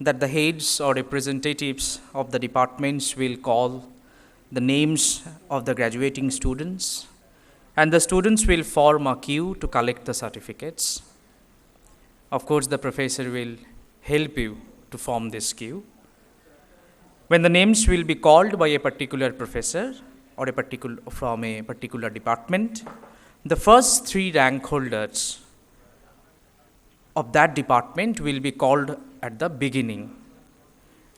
that the heads or representatives of the departments will call the names of the graduating students, and the students will form a queue to collect the certificates. Of course, the professor will help you to form this queue. When the names will be called by a particular professor or from a particular department, the first 3 rank holders of that department will be called at the beginning,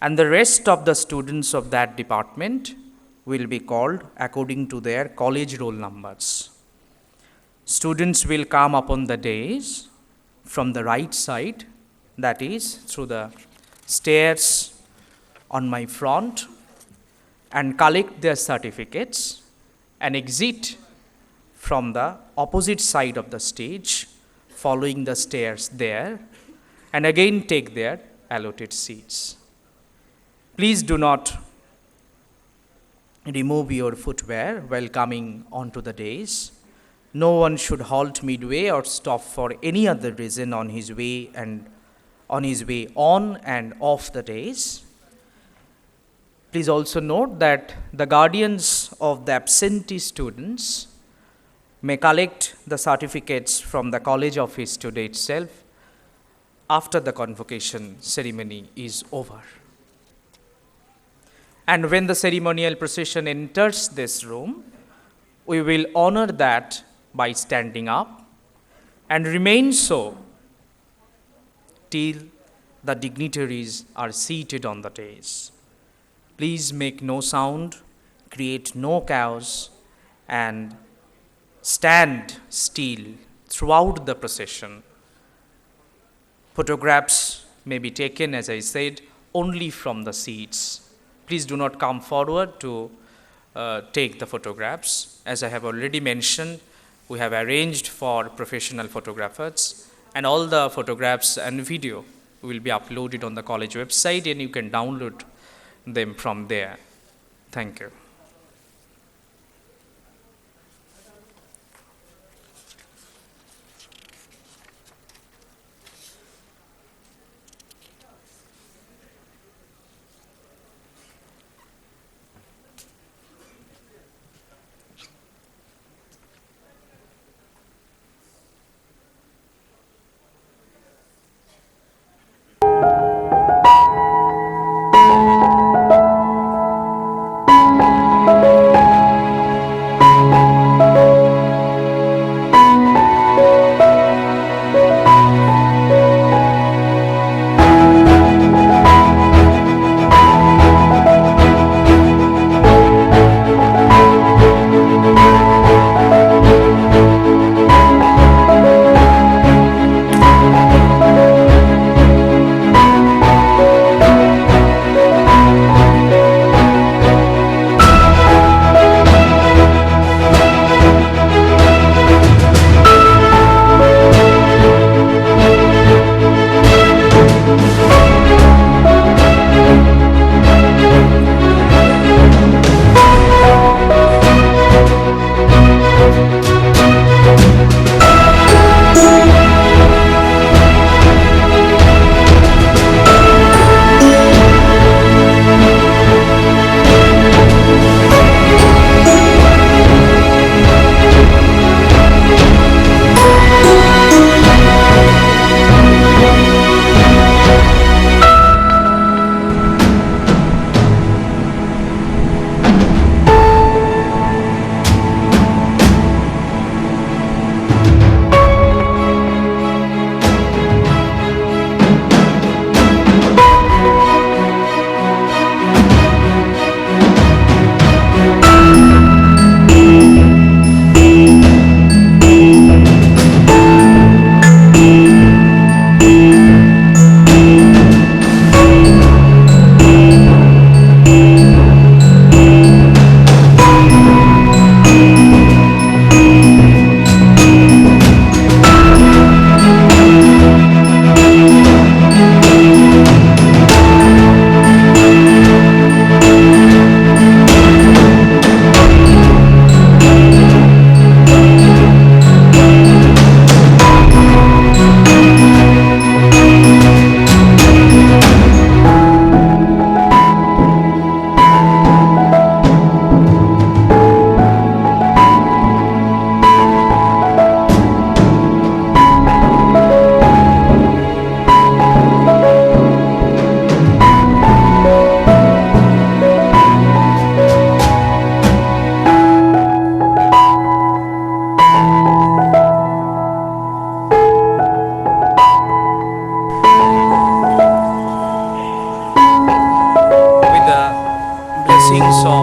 and the rest of the students of that department will be called according to their college roll numbers. Students will come upon the dais from the right side, that is through the stairs on my front, and collect their certificates and exit from the opposite side of the stage, following the stairs there, and again take their allotted seats. Please do not remove your footwear while coming onto the dais. No one should halt midway or stop for any other reason on his way on and off the dais. Please also note that the guardians of the absentee students may collect the certificates from the college office today itself after the convocation ceremony is over. And when the ceremonial procession enters this room, we will honor that by standing up and remain so till the dignitaries are seated on the dais. Please make no sound, create no chaos, and stand still throughout the procession. Photographs may be taken, as I said, only from the seats. Please do not come forward to take the photographs. As I have already mentioned, we have arranged for professional photographers, and all the photographs and video will be uploaded on the college website, and you can download them from there. Thank you.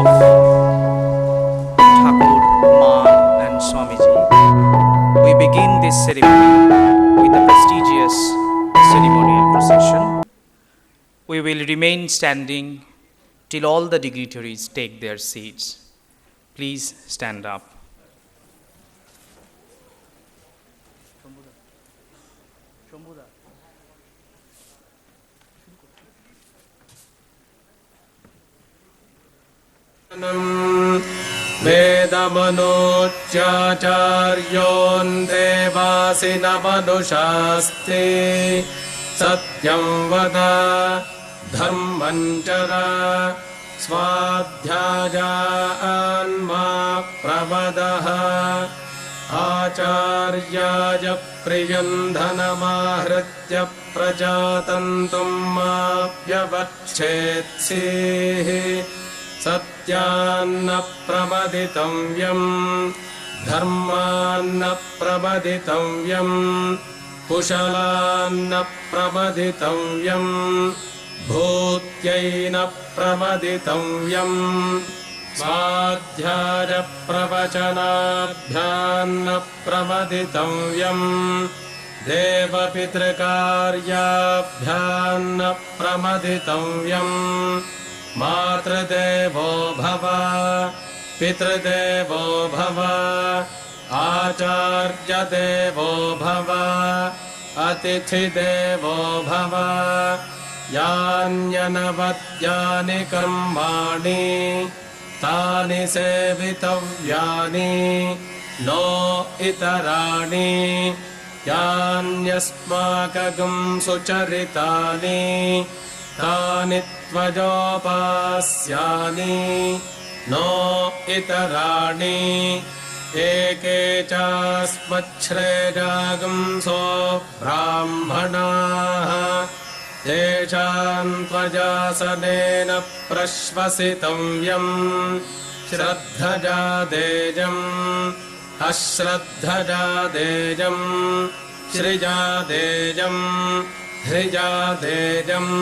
Thakur, Man and Swamiji, we begin this ceremony with the prestigious ceremonial procession. We will remain standing till all the dignitaries take their seats. Please stand up. वेदमनोच्चाचार्योऽन्तेवासिनमनुषास्ते सत्यं वद धर्मं चर स्वाध्यायान्मा प्रवदः आचार्याय प्रियं धनमाहृत्य प्रजातन्तुं मा व्यवच्छेत्सेः सत्यान्न प्रमदितव्यं धर्मान्न प्रमदितव्यं कुशलान्न प्रमदितव्यं भूत्यैन प्रमदितव्यं स्वाध्यायप्रवचनाभ्यान्न प्रमदितव्यं देवपितृकार्याभ्यान्न प्रमदितव्यं मातृदेवो भव पितृदेवो भव आचार्यदेवो भव अतिथिदेवो भव यान्यनवद्यानि कर्माणि तानि सेवितव्यानि नो इतराणि यान्यस्माकं सुचरितानि तानि त्वयोपास्यानि नो इतराणि एके चास्मच्छ्रेजागुंसो ब्राह्मणाः तेषां त्वजासनेन प्रश्वसितव्यं श्रद्धजा देजम् अश्रद्धजा देजम् श्रिजा देजम् धृजा देजम्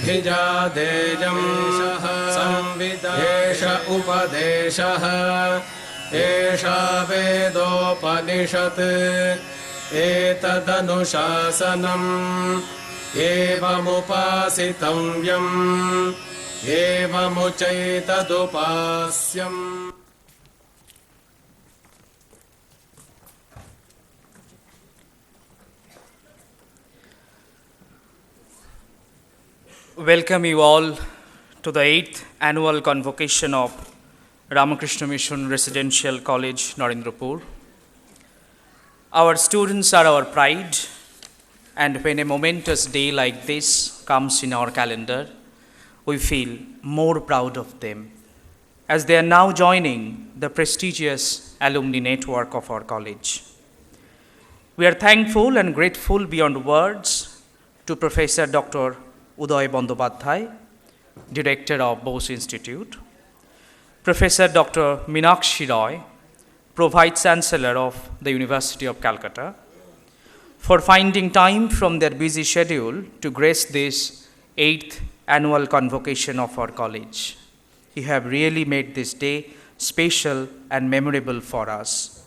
धिजा देजम् संविदेश उपदेशः एषा वेदोपनिषत् एतदनुशासनम् एवमुपासितव्यम् एवमुचैतदुपास्यम्. Welcome you all to the 8th Annual Convocation of Ramakrishna Mission Residential College, Narendrapur. Our students are our pride, and when a momentous day like this comes in our calendar, we feel more proud of them, as they are now joining the prestigious alumni network of our college. We are thankful and grateful beyond words to Professor Dr. Uday Bandyopadhyay, Director of Bose Institute, Professor Dr. Meenakshi Roy, Pro-Vice Chancellor of the University of Calcutta, for finding time from their busy schedule to grace this 8th Annual Convocation of our college. You have really made this day special and memorable for us.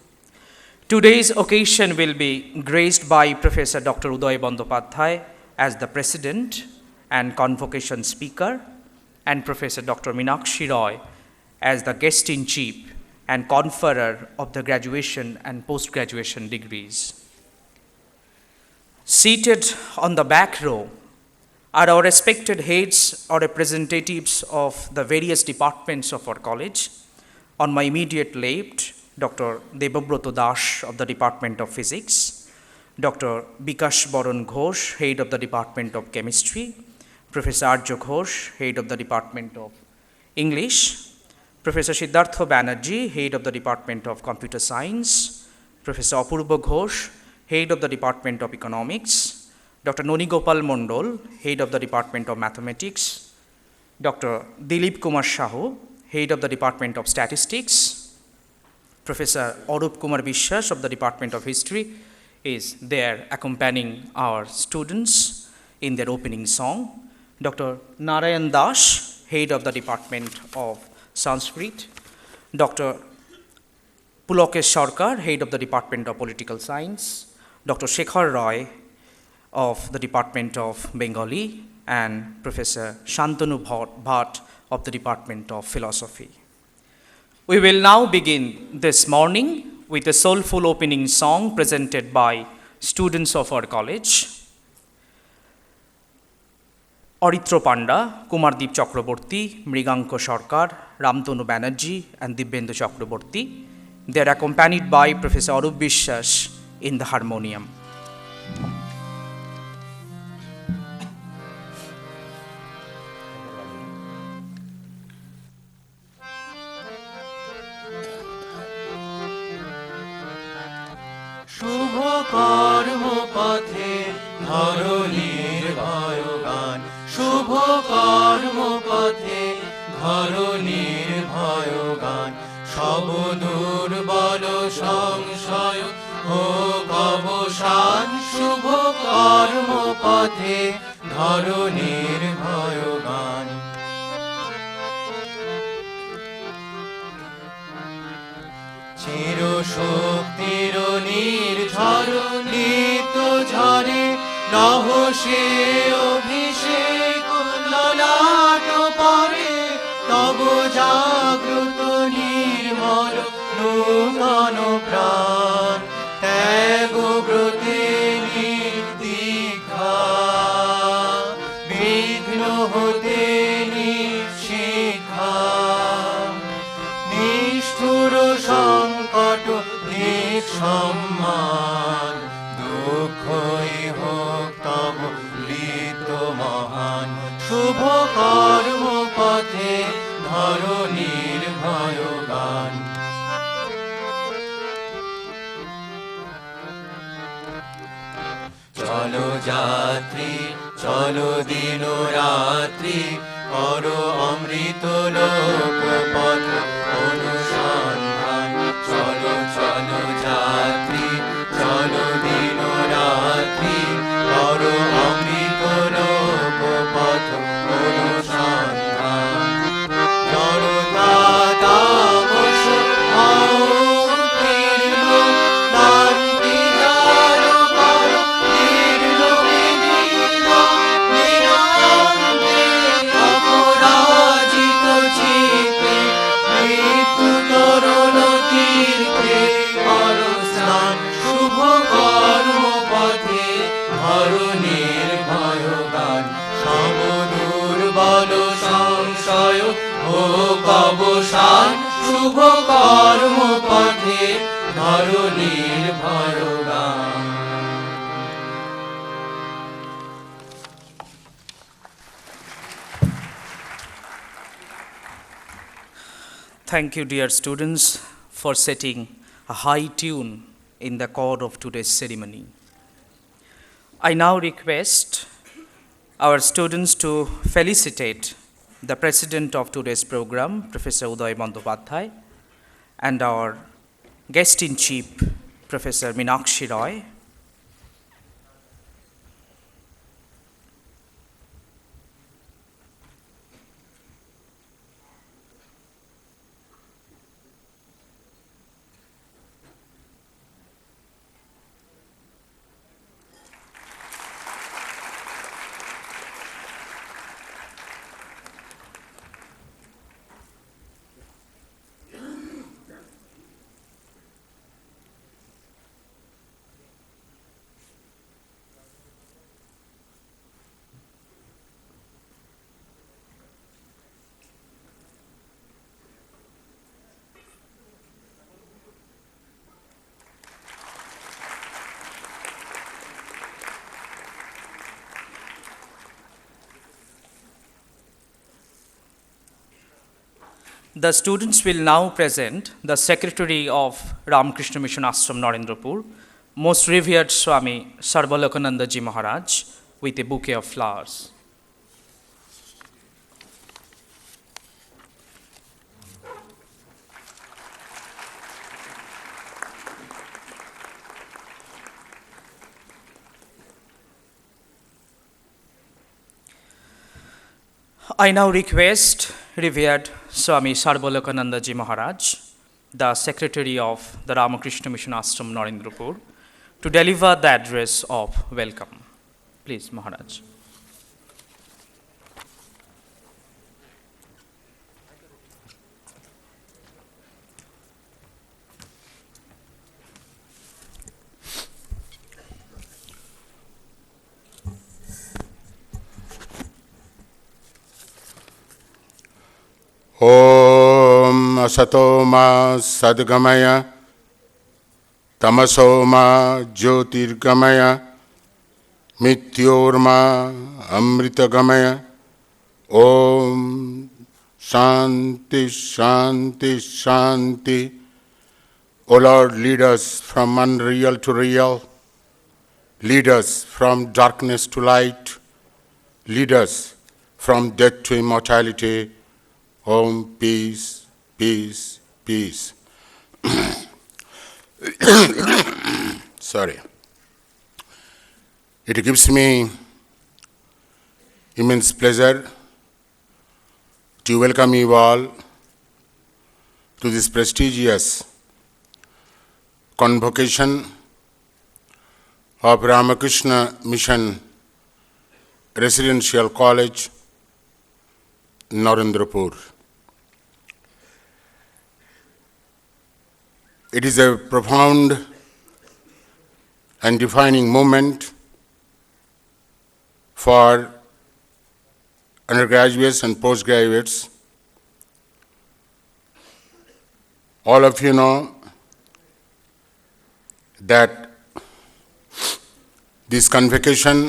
Today's occasion will be graced by Professor Dr. Uday Bandyopadhyay as the President and Convocation Speaker, and Professor Dr. Meenakshi Roy as the Guest-in-Chief and Conferrer of the Graduation and Post-Graduation degrees. Seated on the back row are our respected heads or representatives of the various departments of our college. On my immediate left, Dr. Debobroto Das of the Department of Physics, Dr. Bikash Baran Ghosh, Head of the Department of Chemistry, Professor Arjo Ghosh, Head of the Department of English, Professor Siddhartha Banerjee, Head of the Department of Computer Science, Professor Apurva Ghosh, Head of the Department of Economics, Dr. Noni Gopal Mondol, Head of the Department of Mathematics, Dr. Dilip Kumar Sahu, Head of the Department of Statistics, Professor Arup Kumar Bishwas of the Department of History is there accompanying our students in their opening song, Dr. Narayan Das, Head of the Department of Sanskrit, Dr. Pulokesh Sarkar, Head of the Department of Political Science, Dr. Shekhar Roy of the Department of Bengali, and Professor Shantanu Bhatt of the Department of Philosophy. We will now begin this morning with a soulful opening song presented by students of our college. Aritra Panda, Kumardeep Chakraborty, Mriganko Sarkar, Ramtanu Banerjee, and Dibyendu Chakraborty. They are accompanied by Professor Arup Biswas in the harmonium. শুভ কর্ম পথে ধরণীর ভয়গান, শুভ কর্ম পথে ধরণীর ভয়গান, সব দুর্বল সংশয় হোক অবসান, শুভ কর্ম পথে ধরণীর ভয়গান। চির শক্তির নির্ঝর নিত ঝরে রহস্যে অভিষেক ললাট পরে, তব জাগ্রত নির্মল নূতন প্রাণ, ত্যাগ ব্রতে নির্দীক্ষা বিঘ্ন হতে নিশিক্ষা, নিষ্ঠুর সংকট দিক সম্মান, দুঃখই হোক তব লীত মহান, শুভ কর্ম পথে ধরণীর ভয়গান। চলো যাত্রী চলো দিন রাত্রি, করো অমৃত লোক পথ অনুসন্ধান, চলো চলো যাত্রী চলো দিন রাত্রি, করো অমৃত লোক পথ অনুসন্ধান। জড়তা তামস অতীর্ণ, ক্লান্তি যার কর দীর্ঘ বিদীর্ণ, নিরান্তে অপরাজিত চিত্তে মৃত্যু তরুণ তীর্থে কর স্নান, শুভ কর্ম পথে ধরণীর ভয়গান, সব দুর্বল সংশয় হোক অবসান, শুভ কর্ম পথে ধরণীর ভয়গান। Thank you, dear students, for setting a high tune in the chord of today's ceremony. I now request our students to felicitate the president of today's program, Professor Uday Bandyopadhyay, and our guest-in-chief, Professor Meenakshi Roy. The students will now present the Secretary of Ramakrishna Mission Ashram Narendrapur, Most Revered Swami Sarvalokananda Ji Maharaj, with a bouquet of flowers. I now request revered Swami Sarvalokanandaji Maharaj, the Secretary of the Ramakrishna Mission Ashram, Narendrapur, to deliver the address of welcome. Please, Maharaj. Om Asato Ma Sadgamaya Tamaso Ma Jyotirgamaya Mityorma Amritagamaya Om Shanti Shanti Shanti. O Lord, lead us from unreal to real, lead us from darkness to light, lead us from death to immortality. Om, peace, peace, peace. Sorry. It gives me immense pleasure to welcome you all to this prestigious convocation of Ramakrishna Mission Residential College, Narendrapur. It is a profound and defining moment for undergraduates and postgraduates. All of you know that this convocation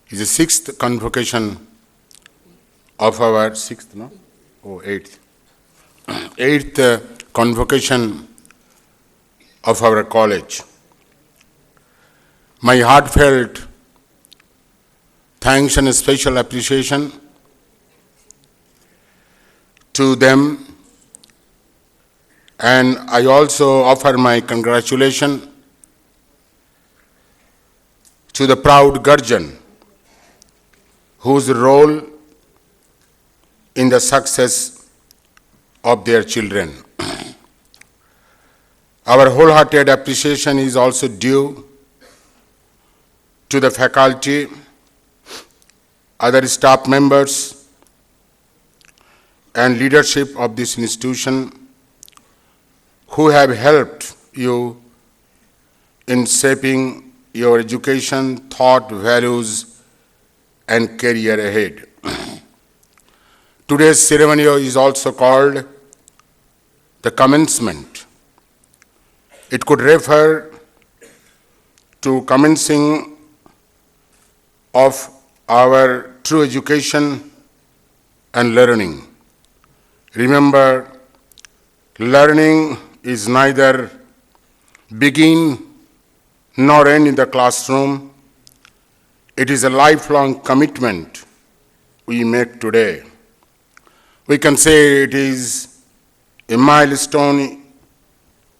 is the sixth convocation of our eighth convocation of our college. My heartfelt thanks and special appreciation to them, and I also offer my congratulations to the proud guardian whose role in the success of their children. Our wholehearted appreciation is also due to the faculty, other staff members, and leadership of this institution who have helped you in shaping your education, thought, values, and career ahead. Today's ceremony is also called the commencement. It could refer to commencing of our true education and learning. Remember, learning is neither begin nor end in the classroom. It is a lifelong commitment we make today. We can say it is a milestone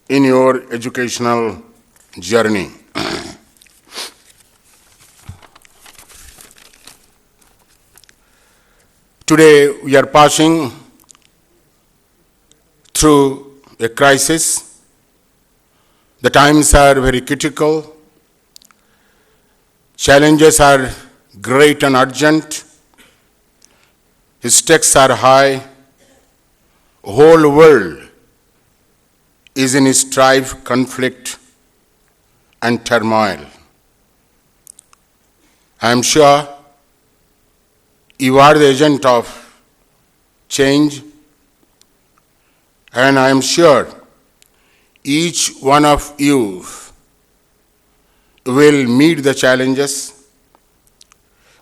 in your educational journey. Today we are passing through a crisis. The times are very critical. Challenges are great and urgent. Stakes are high. Whole world is in strife, conflict, and turmoil. I am sure you are the agent of change, and I am sure each one of you will meet the challenges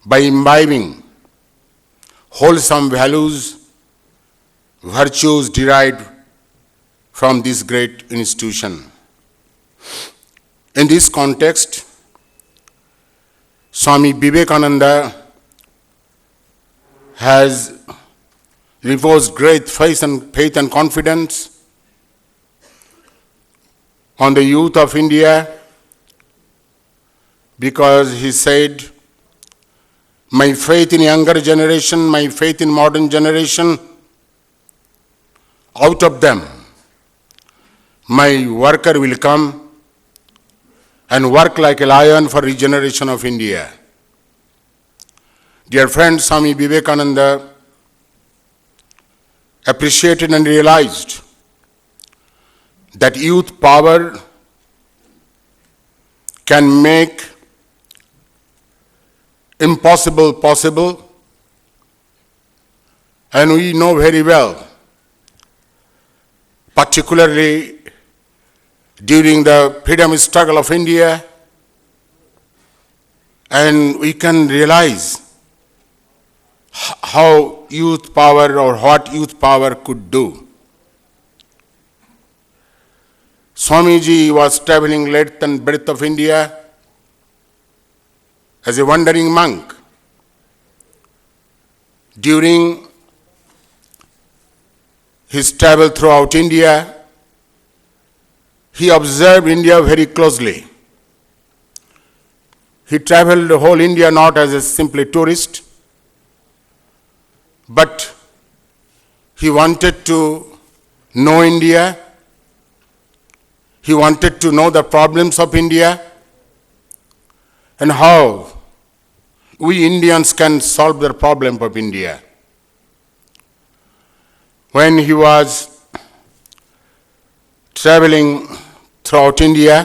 by imbibing wholesome values, virtues derived from this great institution. In this context, Swami Vivekananda has reposed great faith and confidence on the youth of India, because he said, my faith in younger generation, my faith in modern generation, out of them, my worker will come and work like a lion for regeneration of India. Dear friends, Swami Vivekananda appreciated and realized that youth power can make impossible possible, and we know very well, particularly during the freedom struggle of India, and we can realize how youth power or what youth power could do. Swamiji was traveling length and breadth of India as a wandering monk. During his travel throughout India, he observed India very closely. He traveled the whole India not as a simply tourist, but he wanted to know India. He wanted to know the problems of India and how we Indians can solve the problem of India. When he was traveling throughout India,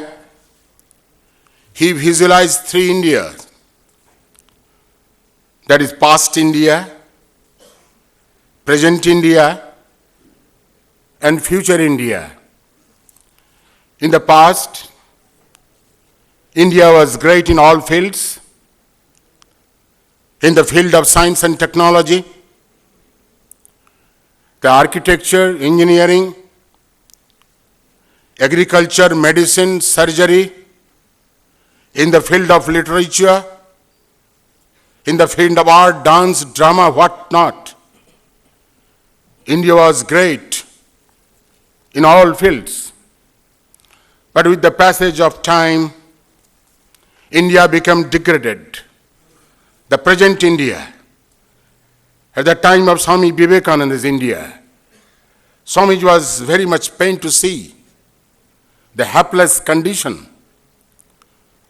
he visualized three Indias. That is past India, present India, and future India. In the past, India was great in all fields. In the field of science and technology, the architecture, engineering, agriculture, medicine, surgery, in the field of literature, in the field of art, dance, drama, what not. India was great in all fields. But with the passage of time, India became degraded. The present India, at the time of Swami Vivekananda's India, Swamiji was very much pained to see the helpless condition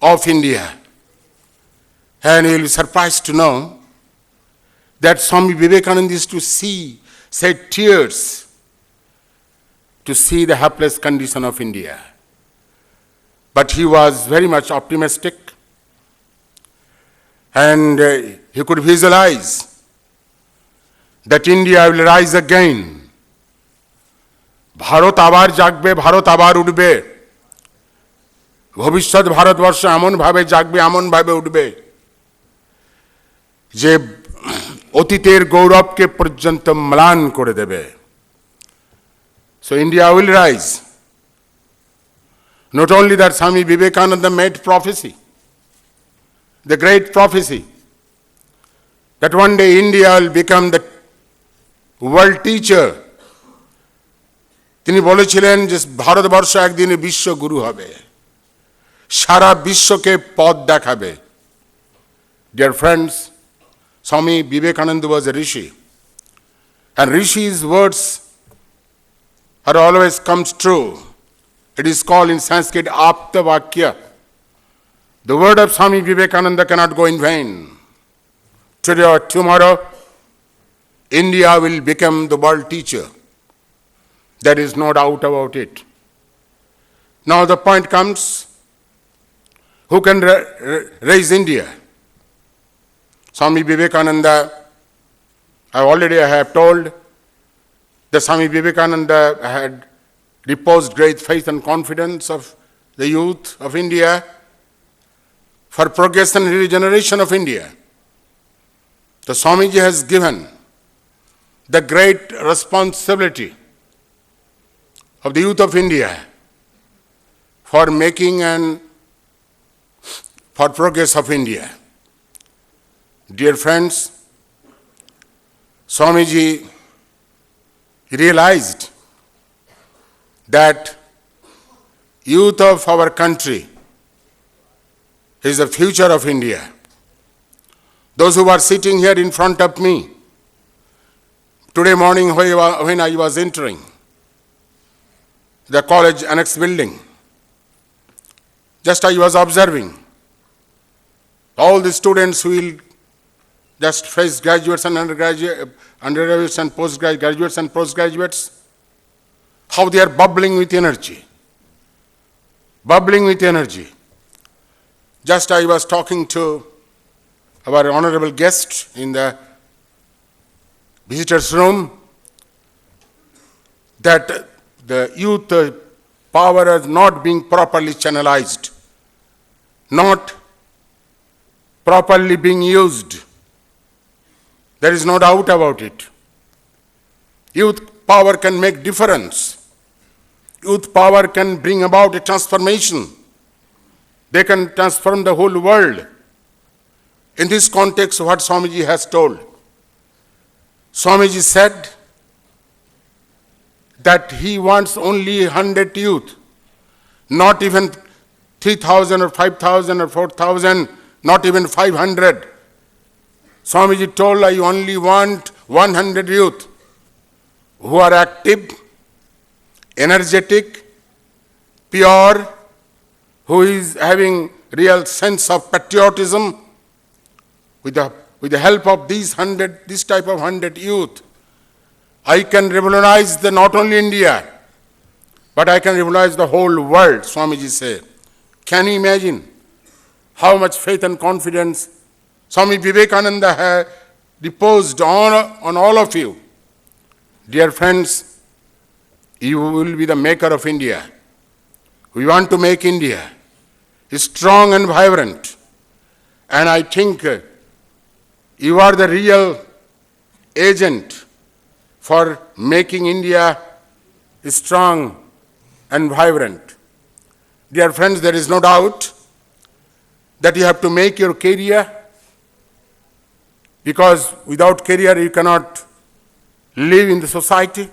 of India. And you will be surprised to know that Swami Vivekananda used to shed tears to see the helpless condition of India. But he was very much optimistic, and he could visualize that India will rise again. Bharat আবার জাগবে, ভারত আবার উঠবে, ভবিষ্যৎ ভারতবর্ষ এমন ভাবে জাগবে, এমন ভাবে উঠবে যে অতীতের গৌরবকে পর্যন্ত ম্লান করে দেবে। So India will rise. Not only that, Swami Vivekananda made prophecy, the great prophecy, that one day India will become the world teacher. তিনি বলেছিলেন যে ভারতবর্ষ একদিন বিশ্বগুরু হবে, সারা বিশ্বকে পথ দেখাবে। Dear friends, Swami Vivekananda was a rishi, and rishi's words are always comes true. It is called in Sanskrit Apta Vakya. The word of Swami Vivekananda cannot go in vain. Today or tomorrow, India will become the world teacher. There is no doubt about it. Now the point comes, who can raise India? Swami Vivekananda, I have told that Swami Vivekananda had reposed great faith and confidence of the youth of India for progress and regeneration of India. The Swamiji has given the great responsibility of the youth of India for making and for progress of India. Dear friends, Swamiji realized that youth of our country is the future of India. Those who were sitting here in front of me, today morning when I was entering the college annex building, just I was observing all the students who will just face graduates and undergraduates and postgraduates, how they are bubbling with energy. Bubbling with energy. Just I was talking to our honorable guest in the visitors' room that the youth power is not being properly channelized, not properly being used. There is no doubt about it. Youth power can make difference. Youth power can bring about a transformation. They can transform the whole world. In this context, what Swamiji has told. Swamiji said that he wants only 100 youth, not even 3,000 or 5,000 or 4,000, not even 500. Swamiji told, I only want 100 youth who are active, energetic, pure, who is having real sense of patriotism. With the help of this type of 100 youth, I can revolutionize not only India, but I can revolutionize the whole world, Swamiji said. Can you imagine how much faith and confidence Swami Vivekananda has reposed on all of you? Dear friends, you will be the maker of India. We want to make India strong and vibrant. And I think you are the real agent for making India strong and vibrant. Dear friends, there is no doubt that you have to make your career, because without career you cannot live in the society.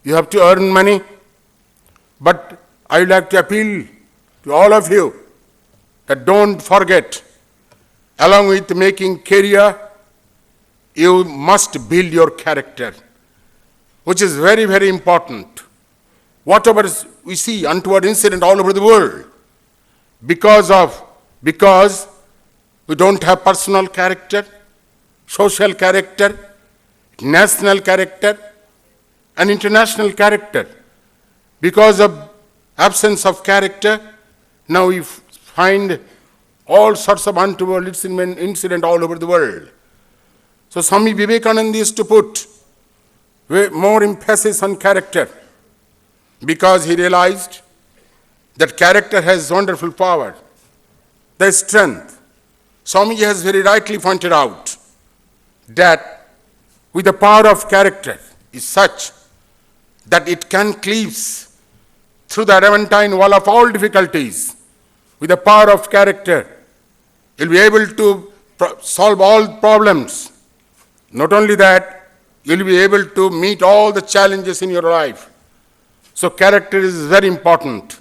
You have to earn money. But I would like to appeal to all of you that don't forget, along with making career, you must build your character, which is very, very important. Whatever we see untoward incident all over the world, because we don't have personal character, social character, national character, and international character. Because of absence of character, now we find all sorts of untoward incident all over the world. So Swami Vivekananda used to put more emphasis on character, because he realized that character has wonderful power, the strength. Swamiji has very rightly pointed out that with the power of character is such that it can cleave through the adamantine wall of all difficulties. With the power of character, you'll be able to solve all problems. Not only that, you'll be able to meet all the challenges in your life. So character is very important.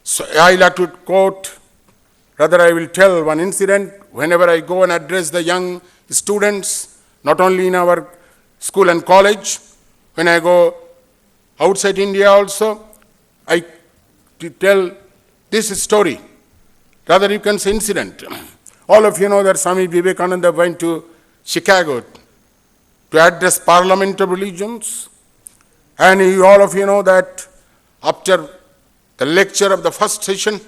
So I like to quote, rather I will tell one incident. Whenever I go and address the young students, not only in our school and college, when I go outside India also, I tell this story. Rather you can say incident. All of you know that Swami Vivekananda went to Chicago to address Parliament of Religions. And all of you know that after the lecture of the first session,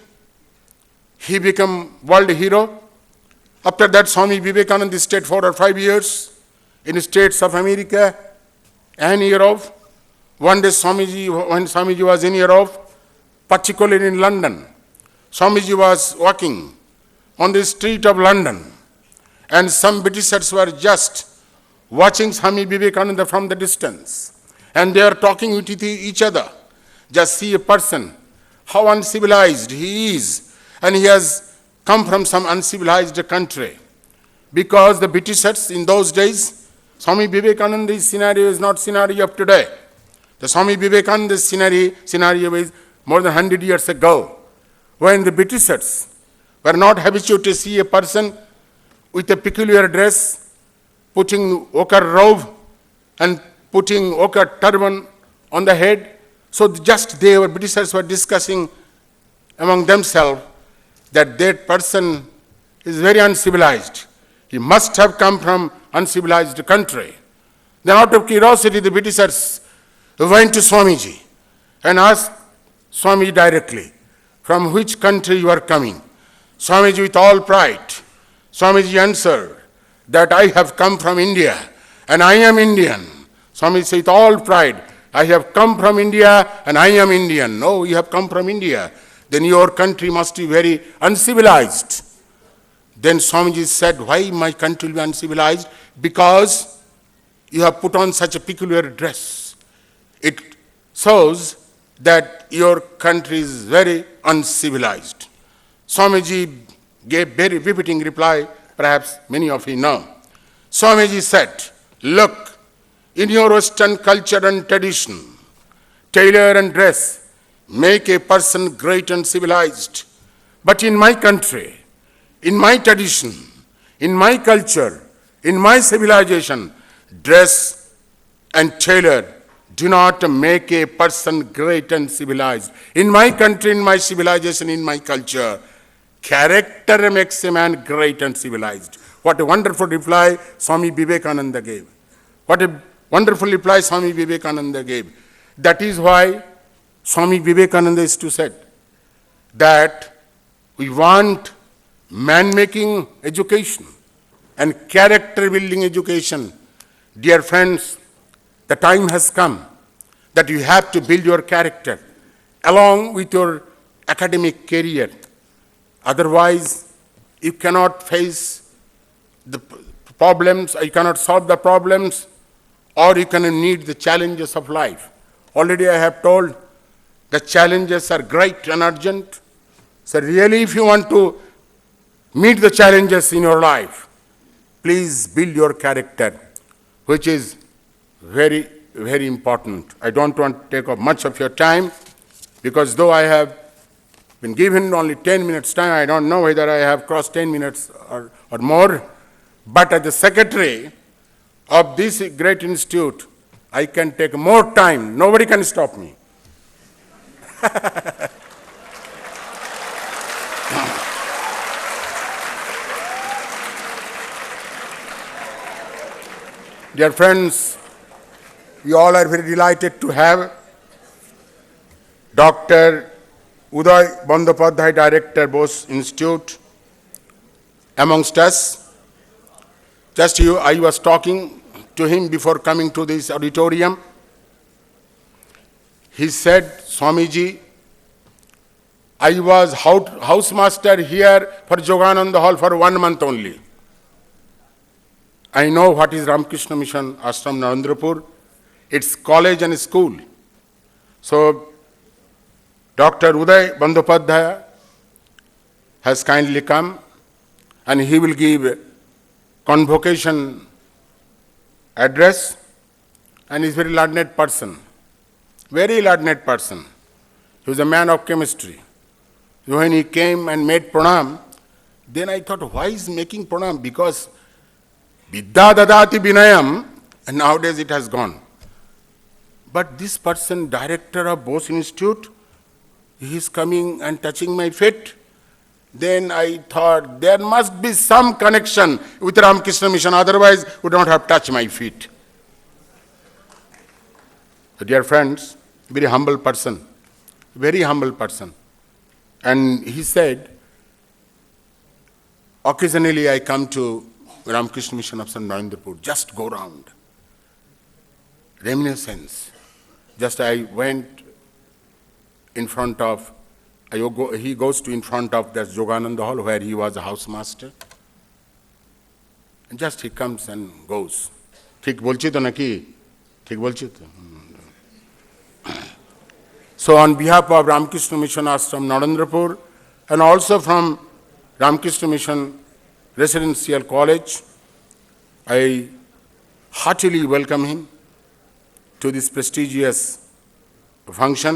he became world hero. After that, Swami Vivekananda stayed 4 or 5 years in the states of America and Europe. One day, when Swamiji was in Europe, particularly in London, Swamiji was walking on the street of London, and some Britishers were just watching Swami Vivekananda from the distance. And they are talking with each other. Just see a person, how uncivilized he is. And he has come from some uncivilized country. Because the Britishers in those days, Swami Vivekananda's scenario is not scenario of today. The Swami Vivekananda's scenario is more than 100 years ago, when the Britishers were not habituated to see a person with a peculiar dress, putting ochre robe and putting ochre turban on the head. So just they were, Britishers were discussing among themselves that that person is very uncivilized. He must have come from uncivilized country. Then out of curiosity, the Britishers went to Swamiji and asked Swami directly, from which country you are coming? Swamiji with all pride, Swamiji answered that I have come from India and I am Indian. Swamiji said with all pride, I have come from India and I am Indian. No, you have come from India. Then your country must be very uncivilized. Then Swamiji said, why my country will be uncivilized? Because you have put on such a peculiar dress. It shows that your country is very uncivilized. Swamiji gave very befitting reply, perhaps many of you know. Swamiji said, look, in your Western culture and tradition, tailor and dress make a person great and civilized. But in my country, in my tradition, in my culture, in my civilization, dress and tailor do not make a person great and civilized. In my country, in my civilization, in my culture, character makes a man great and civilized. What a wonderful reply Swami Vivekananda gave. What a wonderful reply Swami Vivekananda gave. That is why Swami Vivekananda is to say that we want man-making education and character-building education. Dear friends, the time has come that you have to build your character along with your academic career. Otherwise, you cannot face the problems, you cannot solve the problems, or you cannot meet the challenges of life. Already I have told the challenges are great and urgent. So really, if you want to meet the challenges in your life, please build your character, which is very, very important. I don't want to take up much of your time, because though I have been given only 10 minutes time, I don't know whether I have crossed 10 minutes or more, but as the secretary of this great institute, I can take more time. Nobody can stop me. Dear friends, we all are very delighted to have Dr. Uday Bandyopadhyay, Director, Bose Institute, amongst us. I was talking to him before coming to this auditorium. He said, Swamiji, I was housemaster here for Yogananda Hall for 1 month only. I know what is Ramakrishna Mission Ashram Narendrapur. It's college and school. So, Dr. Uday Bandyopadhyay has kindly come, and he will give Convocation Address, and he's a very learned person. Very learned person. He was a man of chemistry. When he came and made pranam, then I thought, why is he making pranam? Because Vidya dadati vinayam, and nowadays it has gone. But this person, director of Bose Institute, he is coming and touching my feet. Then I thought there must be some connection with Ramakrishna Mission, otherwise we don't have touched my feet. So dear friends, very humble person. And he said, occasionally I come to Ramakrishna Mission of Narendrapur, just go round. Reminiscence. Just I went in front of, he goes to in front of that Yogananda Hall where he was a housemaster. And just he comes and goes. ঠিক বলছি তো নাকি? ঠিক বলছি তো? So on behalf of Ramakrishna Mission Ashram Narendrapur, and also from Ramakrishna Mission Residential College, I heartily welcome him to this prestigious function.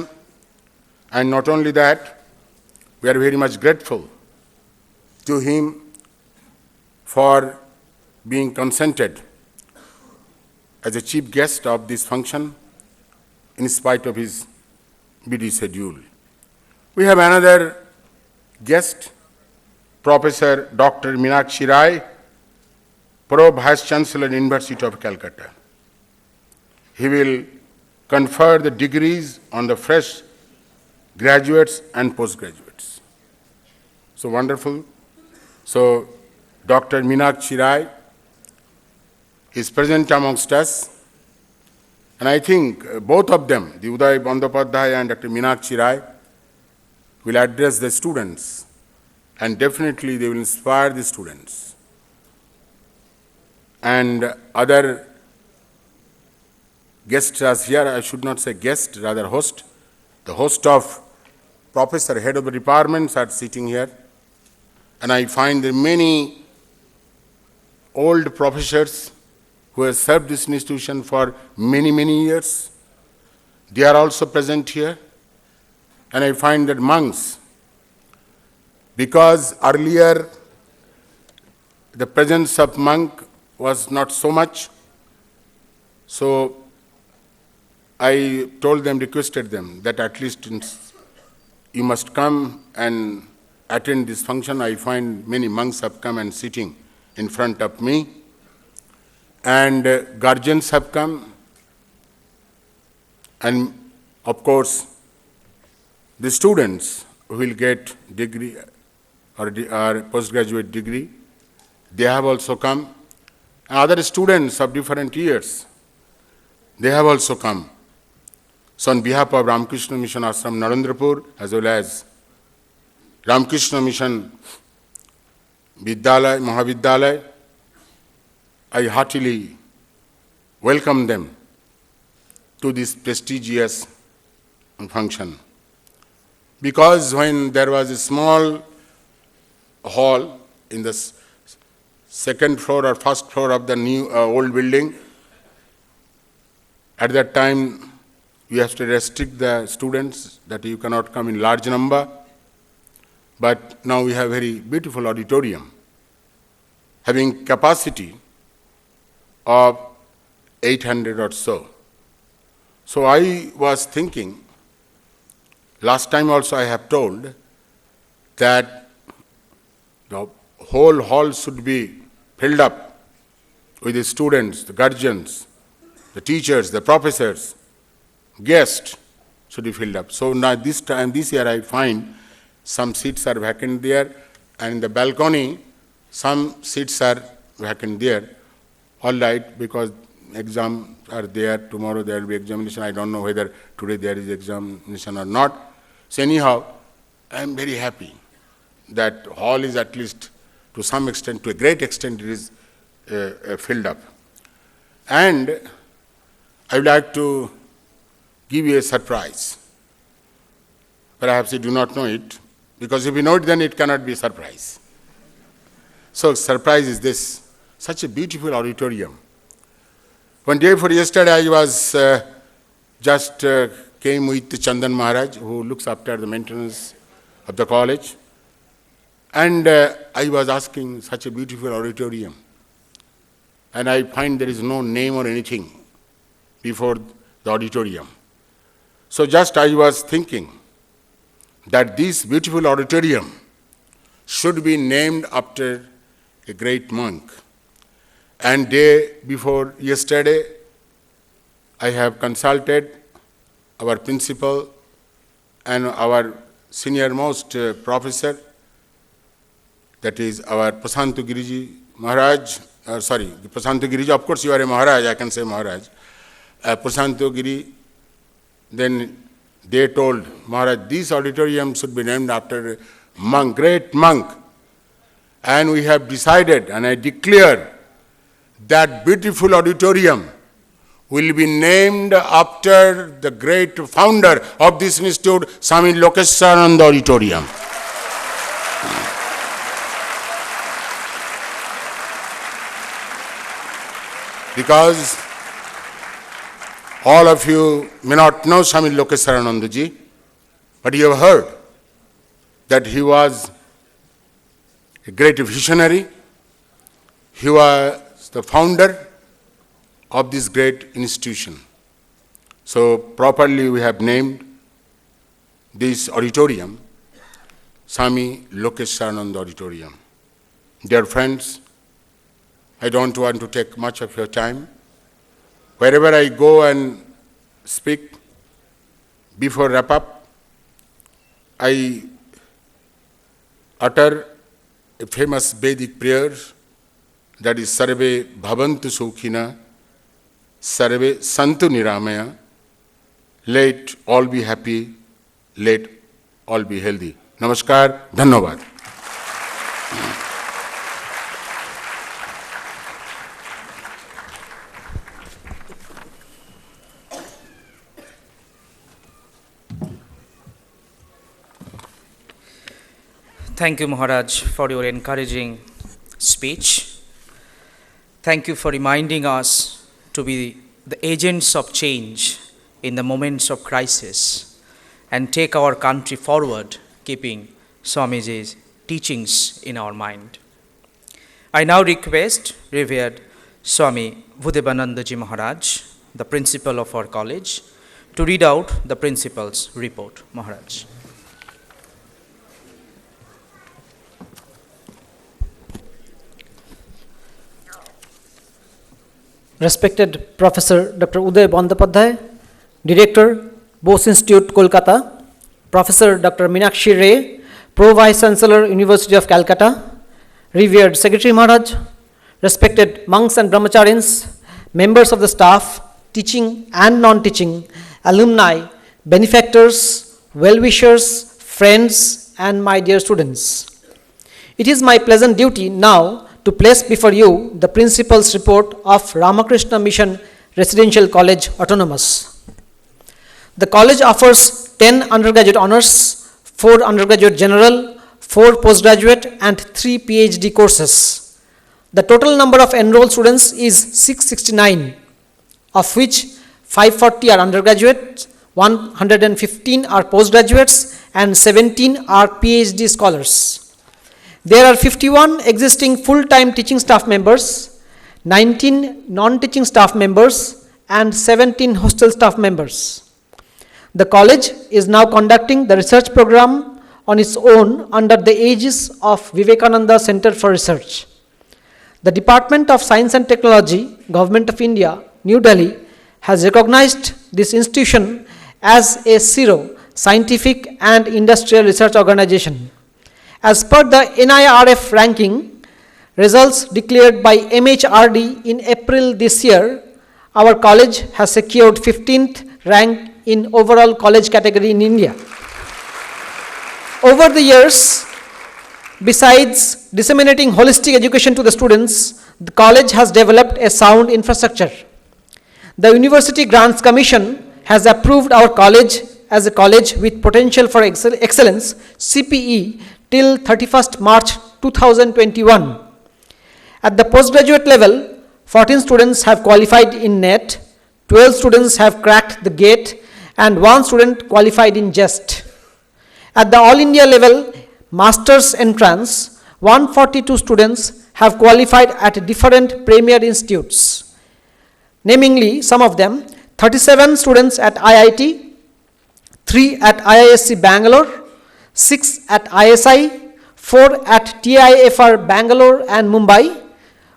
And not only that, we are very much grateful to him for being consented as a chief guest of this function in spite of his busy schedule. We have another guest, Professor Dr. Meenakshi Rai, Pro Vice Chancellor, University of Calcutta. He will confer the degrees on the fresh graduates and postgraduates. So wonderful. So Dr. Meenakshi Rai is present amongst us. And I think both of them, the Uday Bandopadhyay and Dr. Meenakshi Rai, will address the students, and definitely they will inspire the students. And other guests are here. I should not say guest, rather host. The host of professor, head of the departments are sitting here. And I find there are many old professors who have served this institution for many, many years. They are also present here. And I find that monks, because earlier the presence of monk was not so much, so I told them, requested them, that at least you must come and attend this function. I find many monks have come and sitting in front of me, and guardians have come, and of course the students who will get degree or postgraduate degree, they have also come. Other students of different years, they have also come. So on behalf of Ramakrishna Mission Ashram Narendrapur, as well as Ramakrishna Mission Vidyalaya, Mahavidyalaya, I heartily welcome them to this prestigious function. Because when there was a small hall in the second floor or first floor of the new old building, at that time you have to restrict the students that you cannot come in large number. But now we have very beautiful auditorium, having capacity of 800 or so. So I was thinking, last time also I have told that the whole hall should be filled up with the students, the guardians, the teachers, the professors, guests should be filled up. So now this year I find some seats are vacant there, and in the balcony some seats are vacant there. All right, because exams are there, tomorrow there will be examination. I don't know whether today there is examination or not. So anyhow, I am very happy that hall is at least to some extent, to a great extent, it is filled up. And I would like to give you a surprise. Perhaps you do not know it, because if you know it, then it cannot be a surprise. So surprise is this, such a beautiful auditorium. One day before yesterday, I was came with Chandan Maharaj, who looks after the maintenance of the college. And I was asking, such a beautiful auditorium. And I find there is no name or anything before the auditorium. So just I was thinking that this beautiful auditorium should be named after a great monk. And day before yesterday, I have consulted our principal and our senior-most professor, that is our Prasantu Giriji Maharaj, Prasantu Giriji, of course you are a Maharaj, I can say Maharaj. Prasantu Giri, then they told Maharaj, this auditorium should be named after a monk, great monk. And we have decided, and I declare, that beautiful auditorium will be named after the great founder of this institute, Swami Lokeswarananda Auditorium. Because all of you may not know Swami Lokeswarananda ji, but you have heard that he was a great visionary, He was the founder of this great institution. So properly we have named this auditorium Swami Lokesharananda Auditorium. Dear friends, I don't want to take much of your time. Wherever I go and speak, before wrap up, I utter a famous Vedic prayer that is Sarve Bhavantu Sukhina, Sarve Santu Niramaya, let all be happy, let all be healthy. Namaskar, Dhanyavad. Thank you, Maharaj, for your encouraging speech. Thank you for reminding us to be the agents of change in the moments of crisis and take our country forward, keeping Swamiji's teachings in our mind. I now request Revered Swami Bhudevanandaji Maharaj, the principal of our college, to read out the principal's report. Maharaj. Respected Professor Dr. Uday Bandopadhyay, Director, Bose Institute, Kolkata, Professor Dr. Meenakshi Ray, Pro Vice Chancellor, University of Calcutta, Revered Secretary Maharaj, respected monks and brahmacharis, members of the staff, teaching and non-teaching, alumni, benefactors, well-wishers, friends, and my dear students. It is my pleasant duty now to place before you the principal's report of Ramakrishna Mission Residential College Autonomous. The college offers 10 undergraduate honors, 4 undergraduate general, 4 postgraduate, and 3 PhD courses. The total number of enrolled students is 669, of which 540 are undergraduates, 115 are postgraduates, and 17 are PhD scholars. There are 51 existing full-time teaching staff members, 19 non-teaching staff members, and 17 hostel staff members. The college is now conducting the research program on its own under the aegis of Vivekananda Center for Research. The Department of Science and Technology, Government of India, New Delhi, has recognized this institution as a CIRO, Scientific and Industrial Research Organization. As per the NIRF ranking, results declared by MHRD in April this year, our college has secured 15th rank in overall college category in India. Over the years, besides disseminating holistic education to the students, the college has developed a sound infrastructure. The University Grants Commission has approved our college as a college with potential for excellence, CPE, till 31st March 2021. At the postgraduate level, 14 students have qualified in NET, 12 students have cracked the GATE, and 1 student qualified in JEST. At the All India level, Master's entrance, 142 students have qualified at different premier institutes. Namely, some of them, 37 students at IIT, 3 at IISc Bangalore, 6 at ISI, 4 at TIFR Bangalore and Mumbai,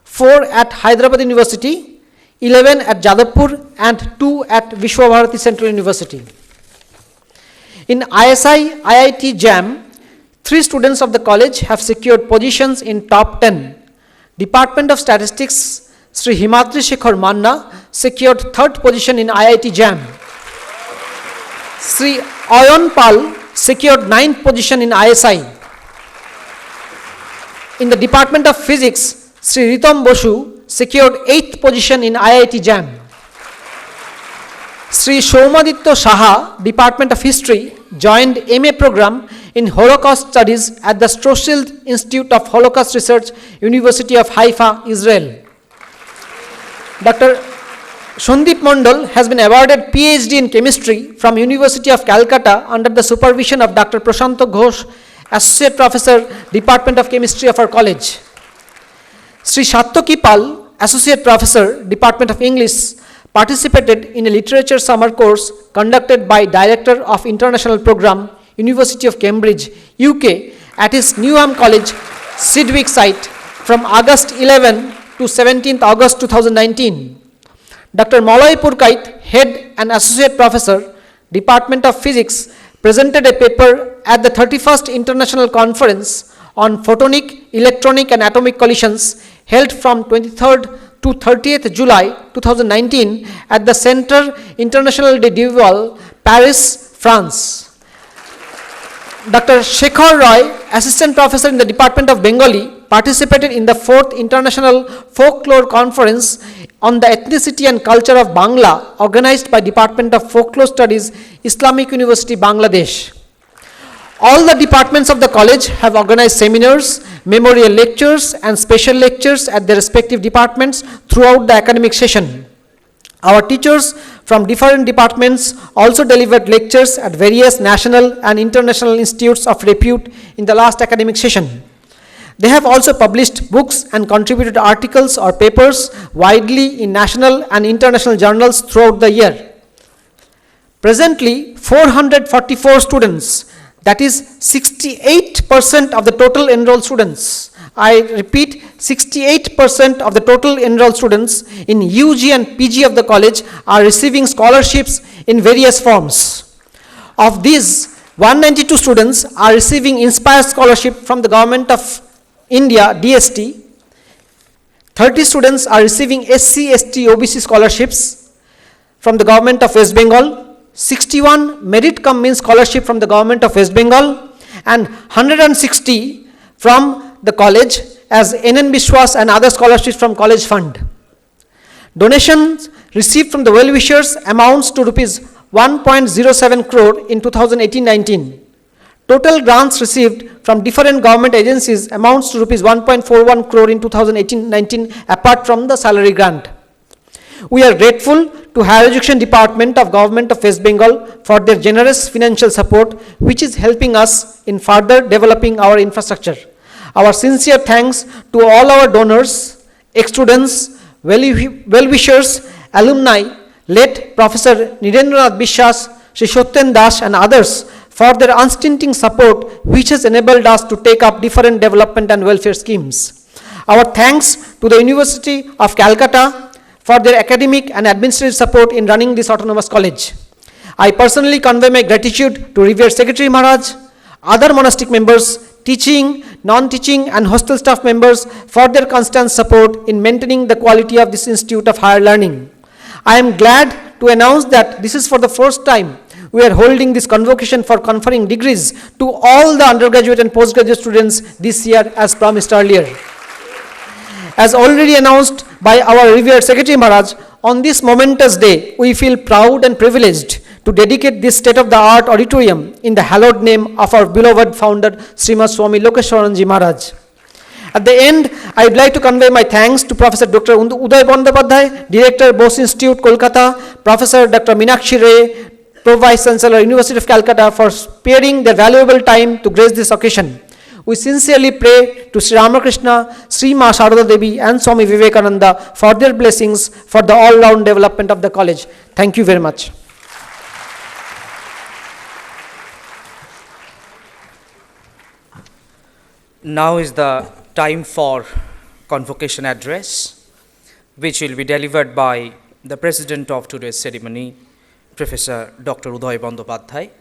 4 at Hyderabad University, 11 at Jadavpur, and 2 at Vishwabharati Central University. In ISI IIT JAM, 3 students of the college have secured positions in top 10. Department of Statistics, Sri Himatri Shekhar Manna secured 3rd position in IIT JAM. Sri Ayan Pal secured 9th position in ISI. In the Department of Physics, Sri Ritam Bosu secured 8th position in IIT JAM. Sri Shomaditya Saha, Department of History, joined MA program in Holocaust Studies at the Strohschild Institute of Holocaust Research, University of Haifa, Israel. Dr. Shandip Mondal has been awarded PhD in Chemistry from University of Calcutta under the supervision of Dr. Prashanta Ghosh, Associate Professor, Department of Chemistry of our college. Sri Satyaki Pal, Associate Professor, Department of English, participated in a literature summer course conducted by Director of International Program, University of Cambridge, UK, at his Newham College, Sidwick site from August 11 to 17th August 2019. Dr. Malay Purkait, Head and Associate Professor, Department of Physics, presented a paper at the 31st International Conference on Photonic, Electronic and Atomic Collisions held from 23rd to 30th July 2019 at the Centre International de Duval, Paris, France. Dr. Shekhar Roy, Assistant Professor in the Department of Bengali, participated in the 4th International Folklore Conference on the Ethnicity and Culture of Bangla, organized by Department of Folklore Studies, Islamic University, Bangladesh. All the departments of the college have organized seminars, memorial lectures and special lectures at their respective departments throughout the academic session. Our teachers from different departments also delivered lectures at various national and international institutes of repute in the last academic session. They have also published books and contributed articles or papers widely in national and international journals throughout the year. Presently, 444 students, that is 68% of the total enrolled students. I repeat, 68% of the total enrolled students in UG and PG of the college are receiving scholarships in various forms. Of these, 192 students are receiving Inspire Scholarship from the Government of India, DST. 30 students are receiving SC, ST, OBC scholarships from the Government of West Bengal. 61 Merit Cum Means Scholarship from the Government of West Bengal, and 160 from the college as NN Bishwas and other scholarships from College Fund. Donations received from the well-wishers amounts to rupees 1.07 crore in 2018-19. Total grants received from different government agencies amounts to rupees 1.41 crore in 2018-19 apart from the salary grant. We are grateful to Higher Education Department of Government of West Bengal for their generous financial support, which is helping us in further developing our infrastructure. Our sincere thanks to all our donors, ex-students, well-wishers, alumni, late Professor Narendrapur Bishwas, Sri Satyen Das and others for their unstinting support, which has enabled us to take up different development and welfare schemes. Our thanks to the University of Calcutta for their academic and administrative support in running this autonomous college. I personally convey my gratitude to Revered Secretary Maharaj, other monastic members, teaching, non-teaching and hostel staff members for their constant support in maintaining the quality of this Institute of Higher Learning. I am glad to announce that this is for the first time we are holding this convocation for conferring degrees to all the undergraduate and postgraduate students this year as promised earlier. As already announced by our revered Secretary Maharaj, on this momentous day, we feel proud and privileged to dedicate this state-of-the-art auditorium in the hallowed name of our beloved founder, Srimad Swami Lokeshwaranji Maharaj. At the end, I would like to convey my thanks to Professor Dr. Uday Bandyopadhyay, Director, Bose Institute, Kolkata, Professor Dr. Meenakshi Ray, Pro Vice Chancellor, University of Calcutta, for sparing their valuable time to grace this occasion. We sincerely pray to Sri Ramakrishna, Sri Ma Sarada Devi and Swami Vivekananda for their blessings for the all-round development of the college. Thank you very much. Now is the time for Convocation Address, which will be delivered by the President of today's ceremony, Professor Dr. Uday Bandyopadhyay.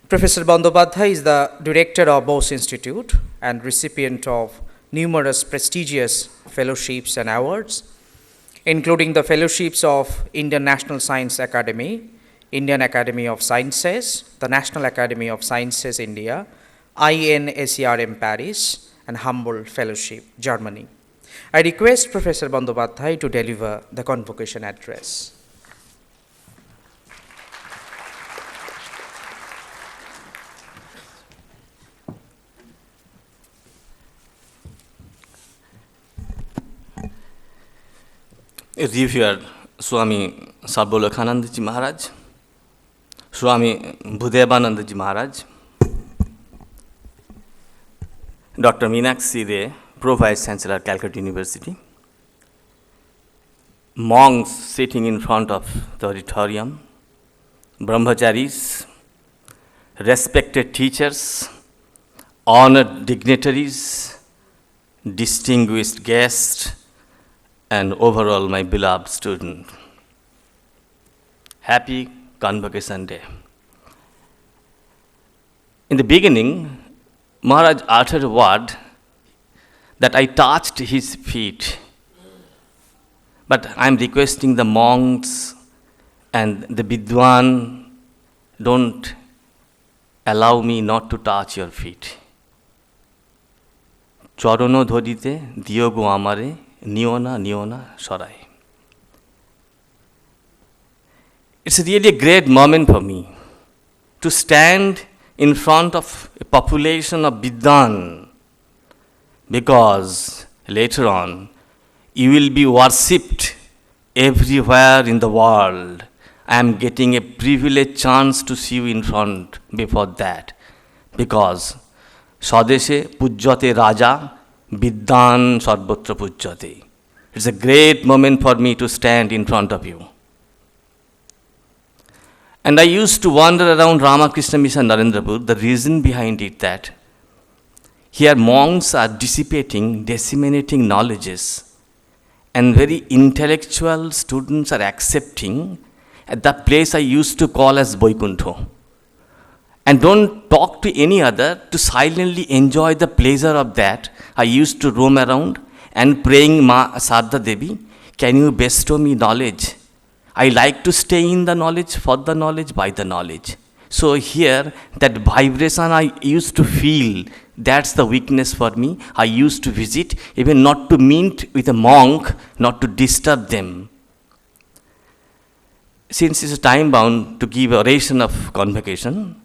Professor Bandyopadhyay is the Director of Bose Institute and recipient of numerous prestigious fellowships and awards, including the fellowships of Indian National Science Academy, Indian Academy of Sciences, the National Academy of Sciences India, INSERM Paris, and Humboldt Fellowship, Germany. I request Professor Bandyopadhyay to deliver the Convocation Address. Revered Swami Sarbolokhanandaji Maharaj, Swami Bhudevanandaji Maharaj, Dr. Meenakshi Ray, Pro-Vice Chancellor, Calcutta University, monks sitting in front of the auditorium, brahmacharis, respected teachers, honored dignitaries, distinguished guests, and overall my beloved student. Happy Convocation Day. In the beginning, Maharaj uttered a word that I touched his feet. But I am requesting the monks and the Vidwan, don't allow me not to touch your feet. Chorono dhodite diyogo amare niona shorai. It's really a great moment for me to stand in front of a population of Vidwan, because later on you will be worshipped everywhere in the world. I am getting a privileged chance to see you in front before that, because Swadeshe Pujyate Raja Vidyan Sarvatra Pujyate. It's a great moment for me to stand in front of you. And I used to wander around Ramakrishna Mission Narendrapur. The reason behind it that here monks are dissipating, disseminating knowledges, and very intellectual students are accepting at that place I used to call as Vaikuntho. And don't talk to any other, to silently enjoy the pleasure of that. I used to roam around and praying Ma Sarada Devi, can you bestow me knowledge? I like to stay in the knowledge, for the knowledge, by the knowledge. So here, that vibration I used to feel, that's the weakness for me. I used to visit, even not to meet with a monk, not to disturb them. Since it's time bound to give oration of convocation,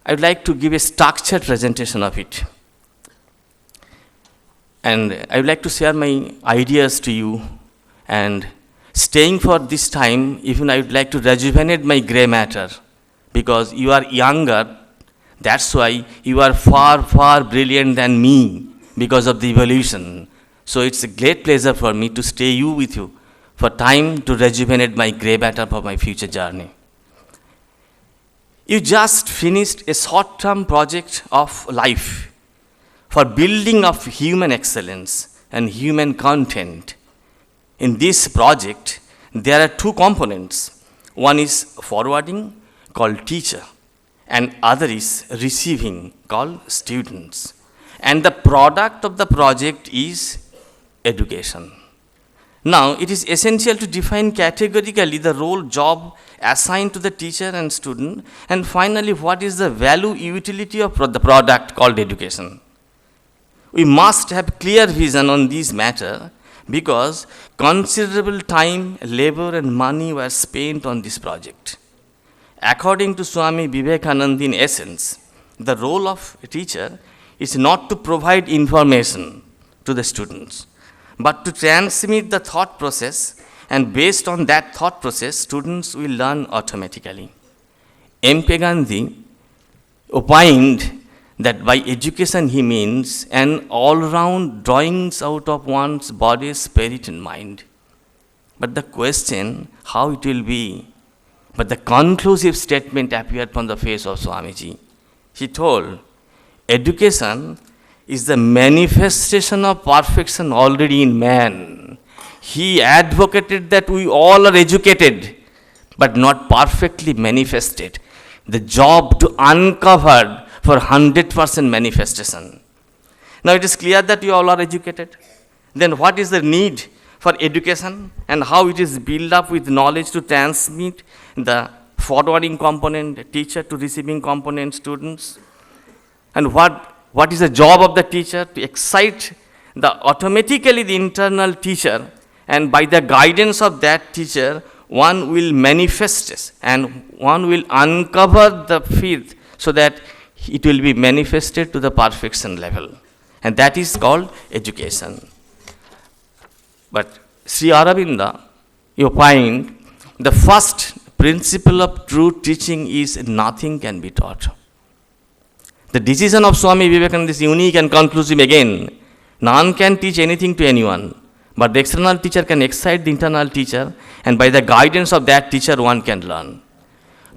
I would like to give a structured presentation of it. And I would like to share my ideas to you, and staying for this time, even I would like to rejuvenate my grey matter, because you are younger, that's why you are far brilliant than me because of the evolution. So it's a great pleasure for me to stay with you for time to rejuvenate my grey matter for my future journey. You just finished a short-term project of life for building of human excellence and human content. In this project, there are two components. One is forwarding, called teacher, and other is receiving, called students. And the product of the project is education. Now, it is essential to define categorically the role, job assigned to the teacher and student, and finally, what is the value, utility of the product called education. We must have clear vision on this matter, because considerable time, labor, and money were spent on this project. According to Swami Vivekananda, in essence, the role of a teacher is not to provide information to the students, but to transmit the thought process, and based on that thought process, students will learn automatically. M.K. Gandhi opined that by education he means an all-round drawings out of one's body, spirit, and mind. But the question, how it will be? But the conclusive statement appeared from the face of Swamiji. He told, education is the manifestation of perfection already in man. He advocated that we all are educated, but not perfectly manifested. The job to uncover for 100% manifestation. Now it is clear that you all are educated. Then what is the need for education, and how it is built up with knowledge to transmit the forwarding component, teacher to receiving component, students? And what is the job of the teacher? To excite automatically the internal teacher, and by the guidance of that teacher, one will manifest this, and one will uncover the faith so that it will be manifested to the perfection level. And that is called education. But Sri Aurobindo, you find the first principle of true teaching is nothing can be taught. The decision of Swami Vivekananda is unique and conclusive again. None can teach anything to anyone, but the external teacher can excite the internal teacher, and by the guidance of that teacher, one can learn.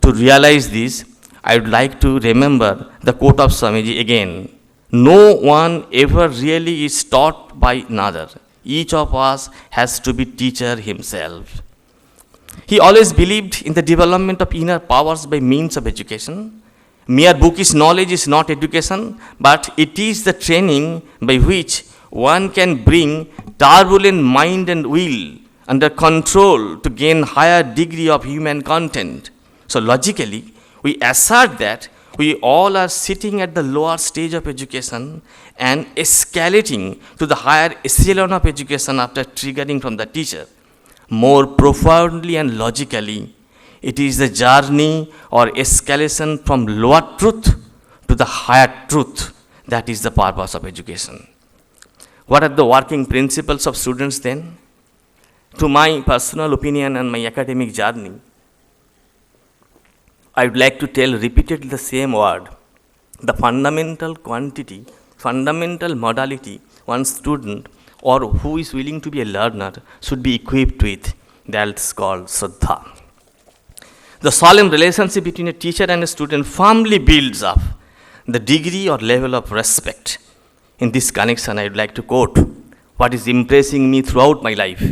To realize this, I would like to remember the quote of Swamiji again. No one ever really is taught by another. Each of us has to be teacher himself. He always believed in the development of inner powers by means of education. Mere bookish knowledge is not education, but it is the training by which one can bring turbulent mind and will under control to gain higher degree of human content. So logically, we assert that we all are sitting at the lower stage of education and escalating to the higher echelon of education after triggering from the teacher. More profoundly and logically, it is the journey or escalation from lower truth to the higher truth that is the purpose of education. What are the working principles of students then? To my personal opinion and my academic journey, I would like to tell repeatedly the same word. The fundamental quantity, fundamental modality one student or who is willing to be a learner should be equipped with, that's called Shraddha. The solemn relationship between a teacher and a student firmly builds up the degree or level of respect. In this connection, I would like to quote what is impressing me throughout my life.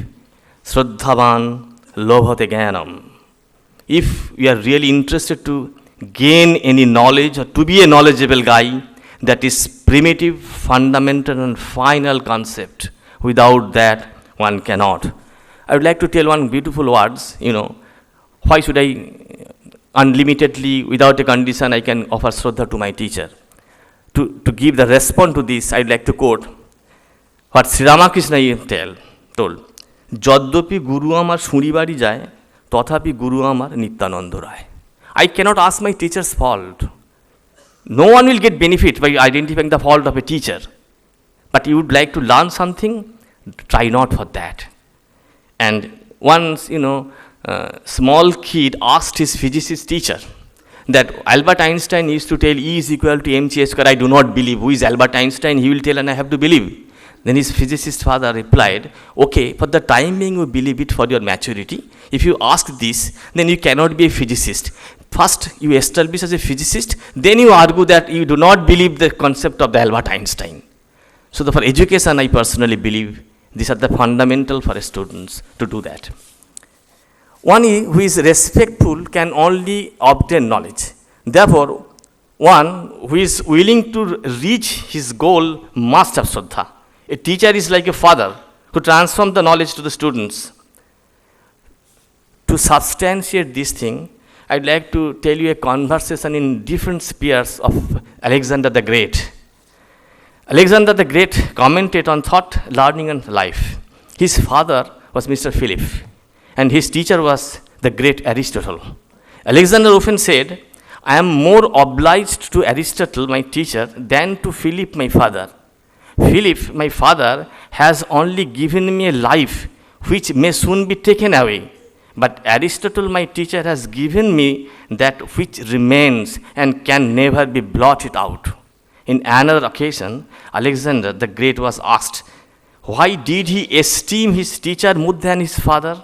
Shraddhavan lobhate jnanam. If we are really interested to gain any knowledge or to be a knowledgeable guy, that is primitive, fundamental and final concept. Without that, one cannot. I would like to tell one beautiful words, why should I unlimitedly, without a condition, I can offer Shraddha to my teacher? To give the response to this, I would like to quote what Sri Ramakrishna told. Jaddopi Guru amar shuri bari jay, tothapi Guru amar Nityananda Ray. I cannot ask my teacher's fault. No one will get benefit by identifying the fault of a teacher. But you would like to learn something, try not for that. And once, small kid asked his physicist teacher that Albert Einstein used to tell E is equal to mc square. I do not believe. Who is Albert Einstein? He will tell and I have to believe. Then his physicist father replied, okay, for the time being you believe it for your maturity. If you ask this, then you cannot be a physicist. First, you establish as a physicist, then you argue that you do not believe the concept of the Albert Einstein. So for education, I personally believe these are the fundamental for students to do that. One who is respectful can only obtain knowledge. Therefore, one who is willing to reach his goal must have Shraddha. A teacher is like a father to transform the knowledge to the students. To substantiate this thing, I'd like to tell you a conversation in different spheres of Alexander the Great. Alexander the Great commented on thought, learning and life. His father was Mr. Philip and his teacher was the great Aristotle. Alexander often said, I am more obliged to Aristotle, my teacher, than to Philip, my father. Philip, my father, has only given me a life which may soon be taken away. But Aristotle, my teacher, has given me that which remains and can never be blotted out. In another occasion, Alexander the Great was asked, why did he esteem his teacher more than his father?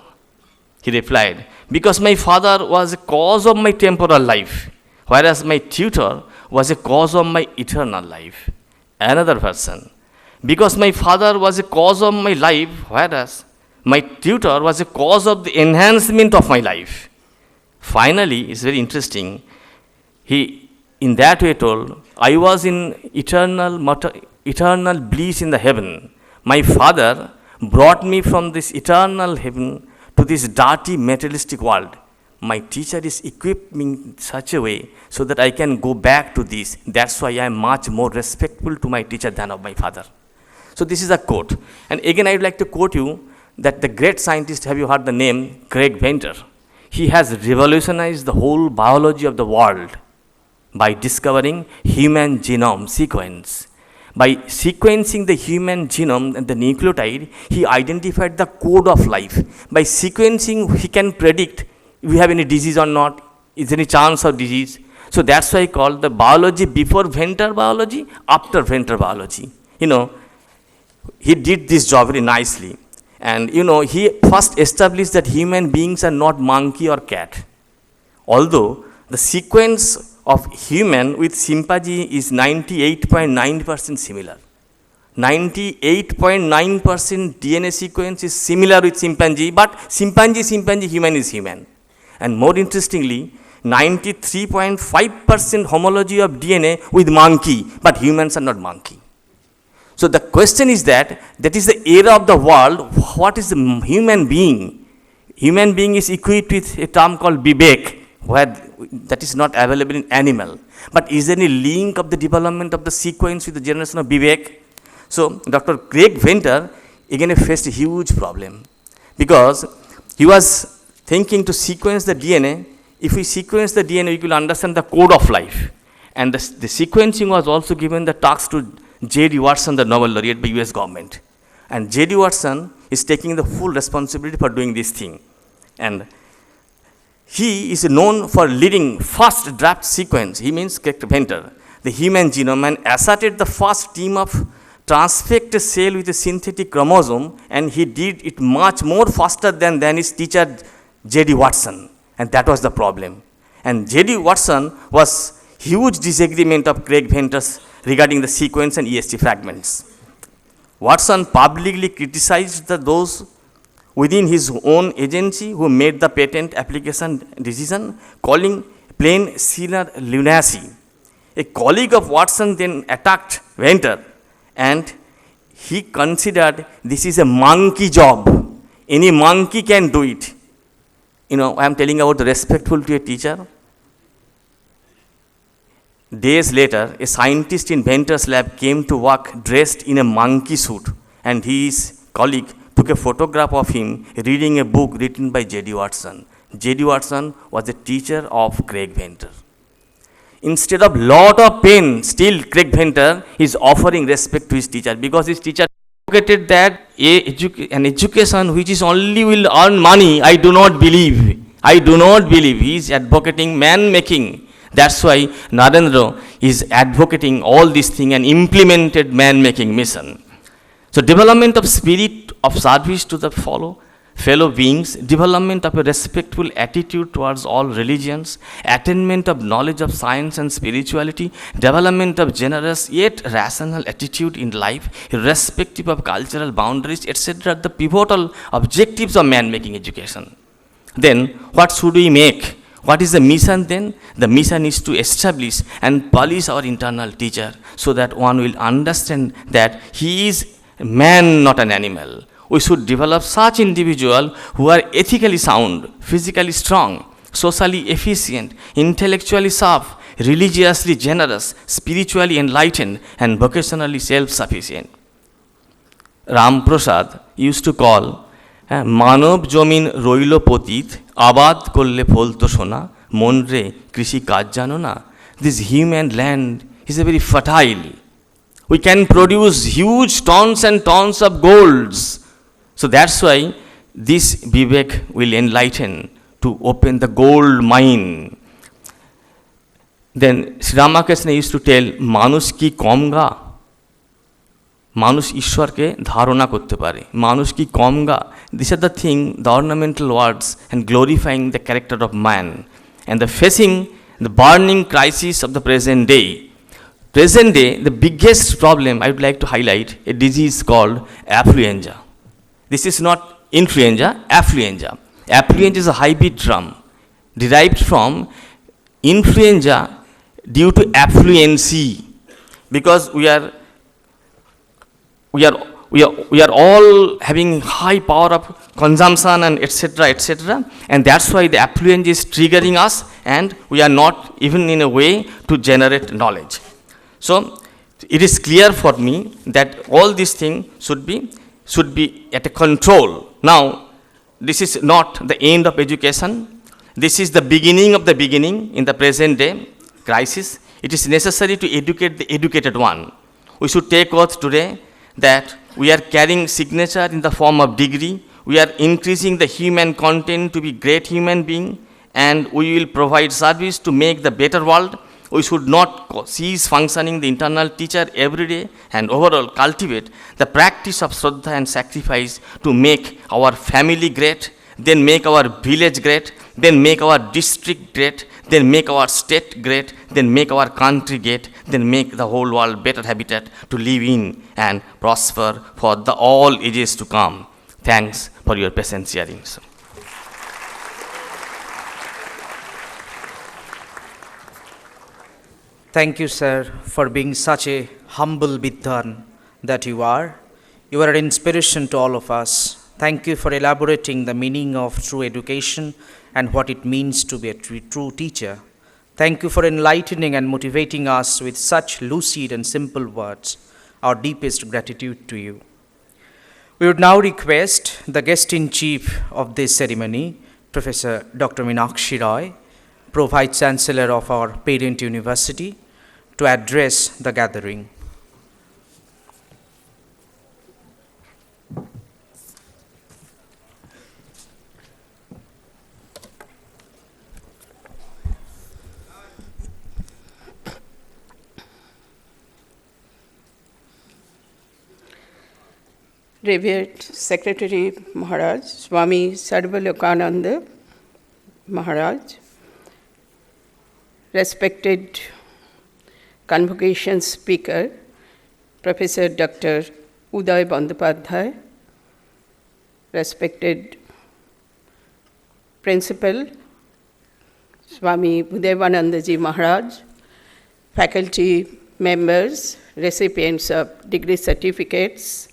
He replied, because my father was a cause of my temporal life, whereas my tutor was a cause of my eternal life. Another person, because my father was a cause of my life, whereas my tutor was a cause of the enhancement of my life. Finally, it's very interesting, he in that way told, I was in eternal bliss in the heaven. My father brought me from this eternal heaven to this dirty materialistic world. My teacher is equipped me in such a way so that I can go back to this. That's why I am much more respectful to my teacher than of my father. So this is a quote. And again, I would like to quote you that the great scientist, have you heard the name, Craig Venter? He has revolutionized the whole biology of the world by discovering human genome sequence. By sequencing the human genome and the nucleotide, he identified the code of life. By sequencing, he can predict if we have any disease or not, is there any chance of disease. So that's why I call the biology before Venter biology, after Venter biology. he did this job very nicely. And he first established that human beings are not monkey or cat. Although the sequence of human with chimpanzee is 98.9% similar. 98.9% DNA sequence is similar with chimpanzee, but chimpanzee, human is human. And more interestingly, 93.5% homology of DNA with monkey, but humans are not monkey. So the question is that is the era of the world. What is the human being? Human being is equipped with a term called vivek, where that is not available in animal. But is there any link of the development of the sequence with the generation of vivek? So Dr. Craig Venter again faced a huge problem, because he was thinking to sequence the DNA. If we sequence the DNA, we will understand the code of life. And the sequencing was also given the task to J.D. Watson, the Nobel laureate by US government. And J.D. Watson is taking the full responsibility for doing this thing. And he is known for leading first draft sequence. He means Craig Venter, the human genome, and asserted the first team of transfect a cell with a synthetic chromosome, and he did it much more faster than his teacher J.D. Watson. And that was the problem. And J.D. Watson was huge disagreement of Craig Venter's regarding the sequence and EST fragments. Watson publicly criticized those within his own agency who made the patent application decision, calling plain sinner lunacy. A colleague of Watson then attacked Venter, and he considered this is a monkey job. Any monkey can do it. I am telling about the respectful to a teacher. Days later, a scientist in Venter's lab came to work dressed in a monkey suit, and his colleague took a photograph of him reading a book written by J.D. Watson. J.D. Watson was a teacher of Craig Venter. Instead of lot of pain, still Craig Venter is offering respect to his teacher, because his teacher advocated that an education which is only will earn money, I do not believe. He is advocating man-making. That's why Narendra is advocating all these things and implemented man-making mission. So development of spirit of service to the fellow beings, development of a respectful attitude towards all religions, attainment of knowledge of science and spirituality, development of generous yet rational attitude in life, irrespective of cultural boundaries, etc. the pivotal objectives of man-making education. Then what should we make? What is the mission then? The mission is to establish and polish our internal teacher, so that one will understand that he is man, not an animal. We should develop such individuals who are ethically sound, physically strong, socially efficient, intellectually sharp, religiously generous, spiritually enlightened, and vocationally self-sufficient. Ram Prasad used to call মানব জমিন রইল পতিত আবাদ করলে ফলতো সোনা মন রে কৃষি কাজ জানো না. This human land is a very fertile. We can produce huge tons and tons of golds. So that's why this Vivek will enlighten to open the gold mine. Then Sri Ramakrishna used to tell, মানুষ কি কম গা? মানুষ ঈশ্বরকে ধারণা করতে পারে, মানুষ কি কম গা? These are the thing, the ornamental words, and glorifying the character of man, and the facing the burning crisis of the present day. Present day, the biggest problem I would like to highlight, a disease called affluenza. This is not influenza, affluenza. Affluenza is a hybrid term derived from influenza due to affluency, because we are all having high power of consumption and etc., and that's why the affluence is triggering us, and we are not even in a way to generate knowledge. So it is clear for me that all these things should be at a control. Now, this is not the end of education. This is the beginning of the beginning in the present day crisis. It is necessary to educate the educated one. We should take oath today that we are carrying signature in the form of degree. We are increasing the human content to be great human being, and we will provide service to make the better world. we should not cease functioning the internal teacher every day and overall cultivate the practice of Shraddha and sacrifice to make our family great, then make our village great, then make our district great, then make our state great, then make our country great, then make the whole world better habitat to live in and prosper for the all ages to come. Thanks for your patience hearing. Thank you, sir, for being such a humble Vidwan that you are. You are an inspiration to all of us. Thank you for elaborating the meaning of true education and what it means to be a true teacher. Thank you for enlightening and motivating us with such lucid and simple words. Our deepest gratitude to you. We would now request the guest-in-chief of this ceremony, Professor Dr. Meenakshi Roy, Pro-Vice-Chancellor of our parent university, to address the gathering. Revered Secretary Maharaj, Swami Sarvalokananda Maharaj, respected Convocation Speaker, Professor Dr. Uday Bandopadhyay, respected Principal, Swami Udayanandaji Maharaj, faculty members, recipients of degree certificates,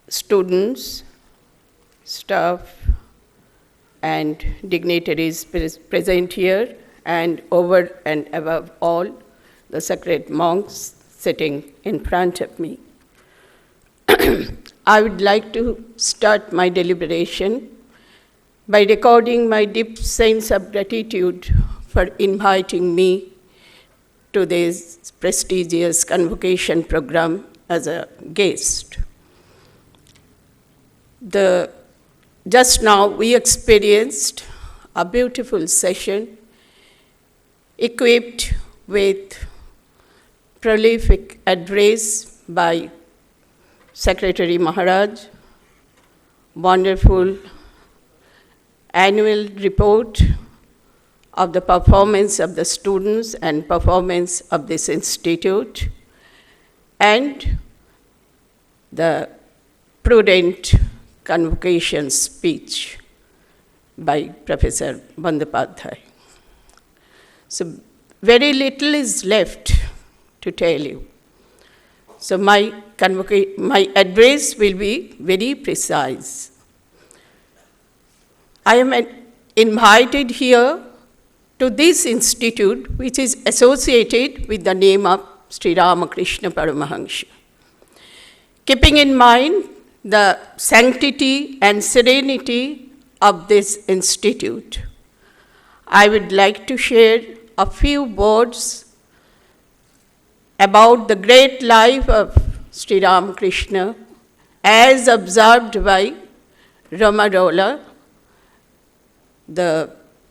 students, staff, and dignitaries present here, and over and above all, the sacred monks sitting in front of me. I would like to start my deliberation by recording my deep sense of gratitude for inviting me to this prestigious convocation program as a guest. Just now we experienced a beautiful session equipped with prolific address by Secretary Maharaj, wonderful annual report of the performance of the students and performance of this institute, and the prudent convocation speech by Professor Bandopadhyay. So very little is left to tell you. So my address will be very precise. I am invited here to this institute, which is associated with the name of Sri Ramakrishna Paramahansa. Keeping in mind the sanctity and serenity of this institute, I would like to share a few words about the great life of Sri Ramakrishna as observed by Ramakrishna, the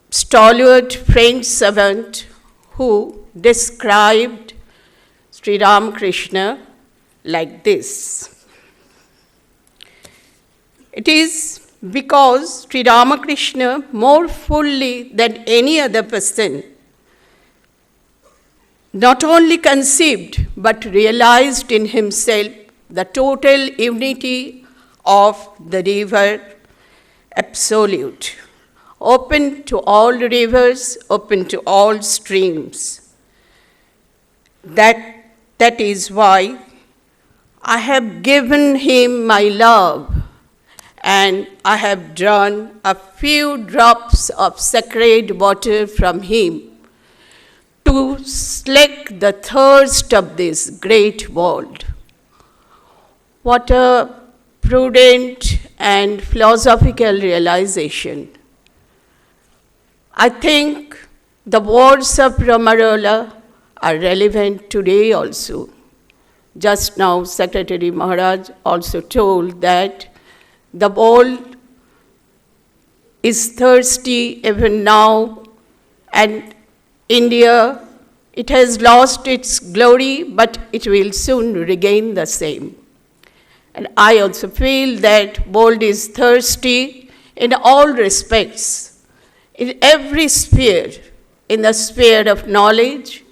stalwart French savant who described Sri Ramakrishna like this. It is because Sri Ramakrishna, more fully than any other person, not only conceived but realized in himself the total unity of the river absolute, open to all rivers, open to all streams. That is why I have given him my love, and I have drawn a few drops of sacred water from him to slake the thirst of this great world. What a prudent and philosophical realization. I think the words of Ramakrishna are relevant today also. Just now, Secretary Maharaj also told that the world is thirsty even now, and India, it has lost its glory, but it will soon regain the same. And I also feel that world is thirsty in all respects, in every sphere, in the sphere of knowledge,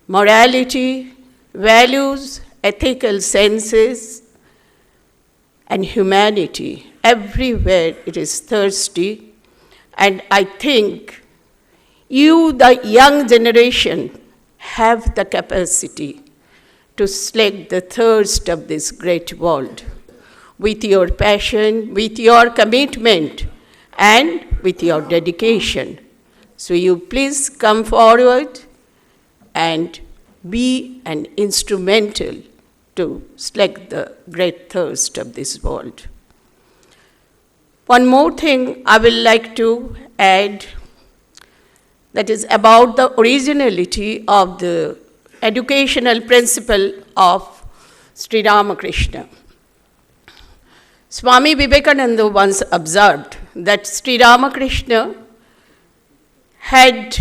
morality, values, ethical senses, and humanity. Everywhere it is thirsty. And I think you, the young generation, have the capacity to slake the thirst of this great world with your passion, with your commitment, and with your dedication. So you please come forward and be an instrumental to slake the great thirst of this world. One more thing I will like to add, that is about the originality of the educational principle of Sri Ramakrishna. Swami Vivekananda once observed that Sri Ramakrishna had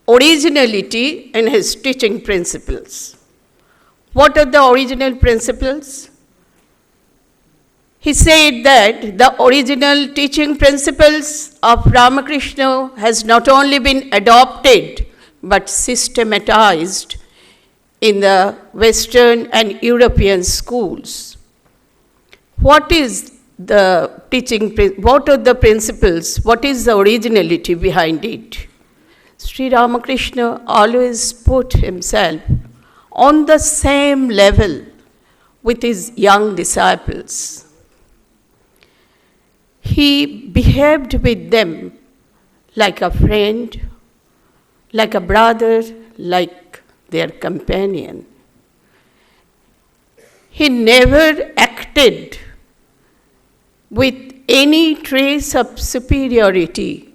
originality in his teaching principles. What are the original principles? He said that the original teaching principles of Ramakrishna has not only been adopted but systematized in the Western and European schools. What is the teaching, what are the principles, what is the originality behind it? Sri Ramakrishna always put himself on the same level with his young disciples. He behaved with them like a friend, like a brother, like their companion. He never acted with any trace of superiority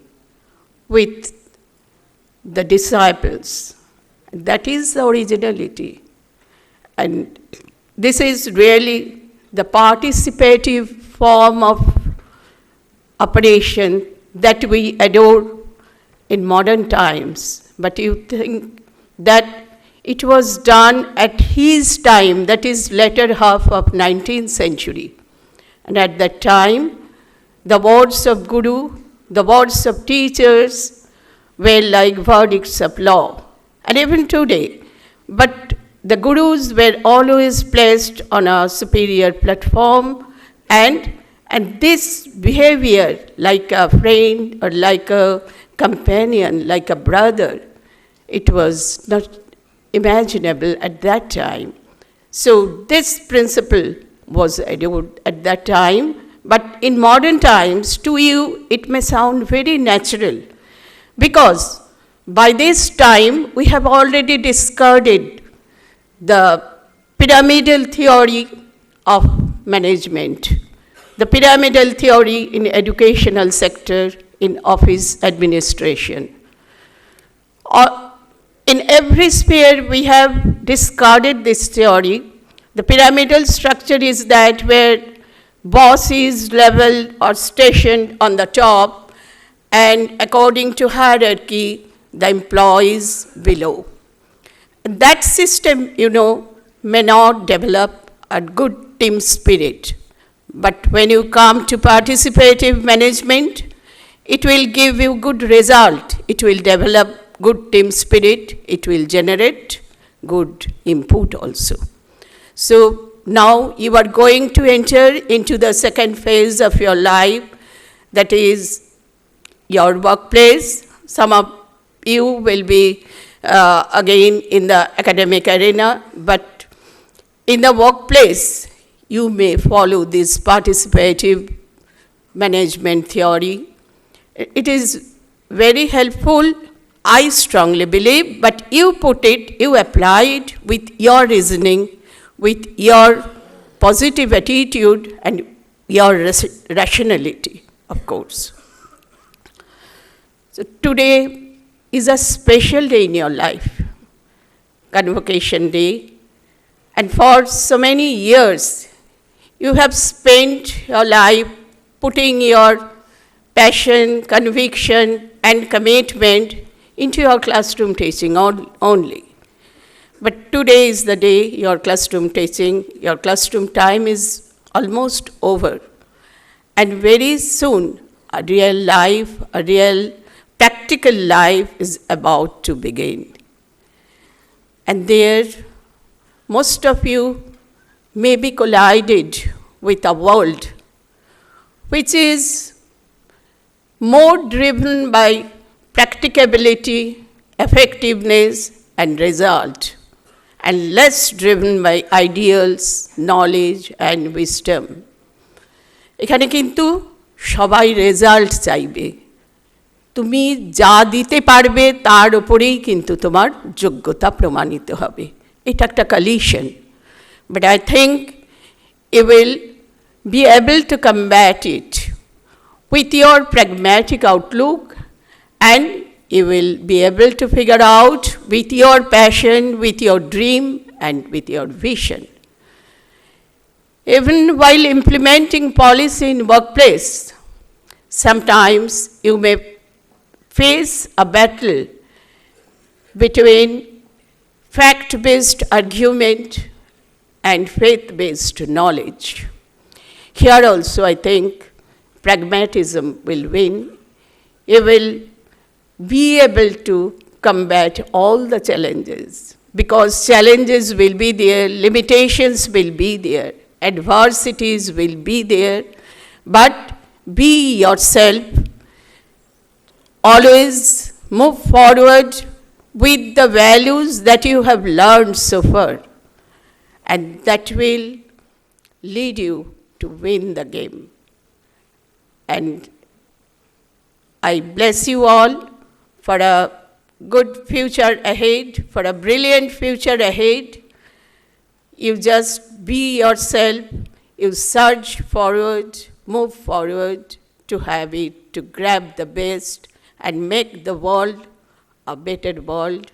with the disciples. That is the originality. And this is really the participative form of operation that we adore in modern times. But you think that it was done at his time, that is latter half of 19th century. And at that time, the words of Guru, the words of teachers were like verdicts of law. And even today, but the Gurus were always placed on a superior platform, and this behavior like a friend or like a companion, like a brother, it was not imaginable at that time. So this principle was adored at that time, but in modern times, to you, it may sound very natural, because by this time, we have already discarded the pyramidal theory of management, the pyramidal theory in educational sector, in office administration. In every sphere, we have discarded this theory. The pyramidal structure is that where boss is leveled or stationed on the top, and according to hierarchy, the employees below. That system, may not develop a good team spirit. But when you come to participative management, it will give you good result. It will develop good team spirit. It will generate good input also. So now you are going to enter into the second phase of your life, that is your workplace. Some of you will be again in the academic arena, but in the workplace, you may follow this participative management theory. It is very helpful, I strongly believe, but you put it, you apply it with your reasoning, with your positive attitude and your rationality, of course. So today is a special day in your life, Convocation Day, and for so many years, you have spent your life putting your passion, conviction, and commitment into your classroom teaching only. But today is the day your classroom time is almost over. And very soon, a real life, a real practical life is about to begin. And there, most of you may be collided with a world which is more driven by practicability, effectiveness, and result, and less driven by ideals, knowledge, and wisdom. এখানে কিন্তু সবাই result চাইবে। তুমি যা দিতে পারবে তার উপরেই কিন্তু তোমার যোগ্যতা প্রমাণিত হবে। এটা একটা collision. But I think you will be able to combat it with your pragmatic outlook, and you will be able to figure out with your passion, with your dream, and with your vision. Even while implementing policy in workplace, sometimes you may face a battle between fact-based argument and faith-based knowledge. Here also, I think, pragmatism will win. You will be able to combat all the challenges, because challenges will be there, limitations will be there, adversities will be there, but be yourself. Always move forward with the values that you have learned so far, and that will lead you to win the game. And I bless you all for a good future ahead, for a brilliant future ahead. You just be yourself, you surge forward, move forward to have it, to grab the best and make the world a better world,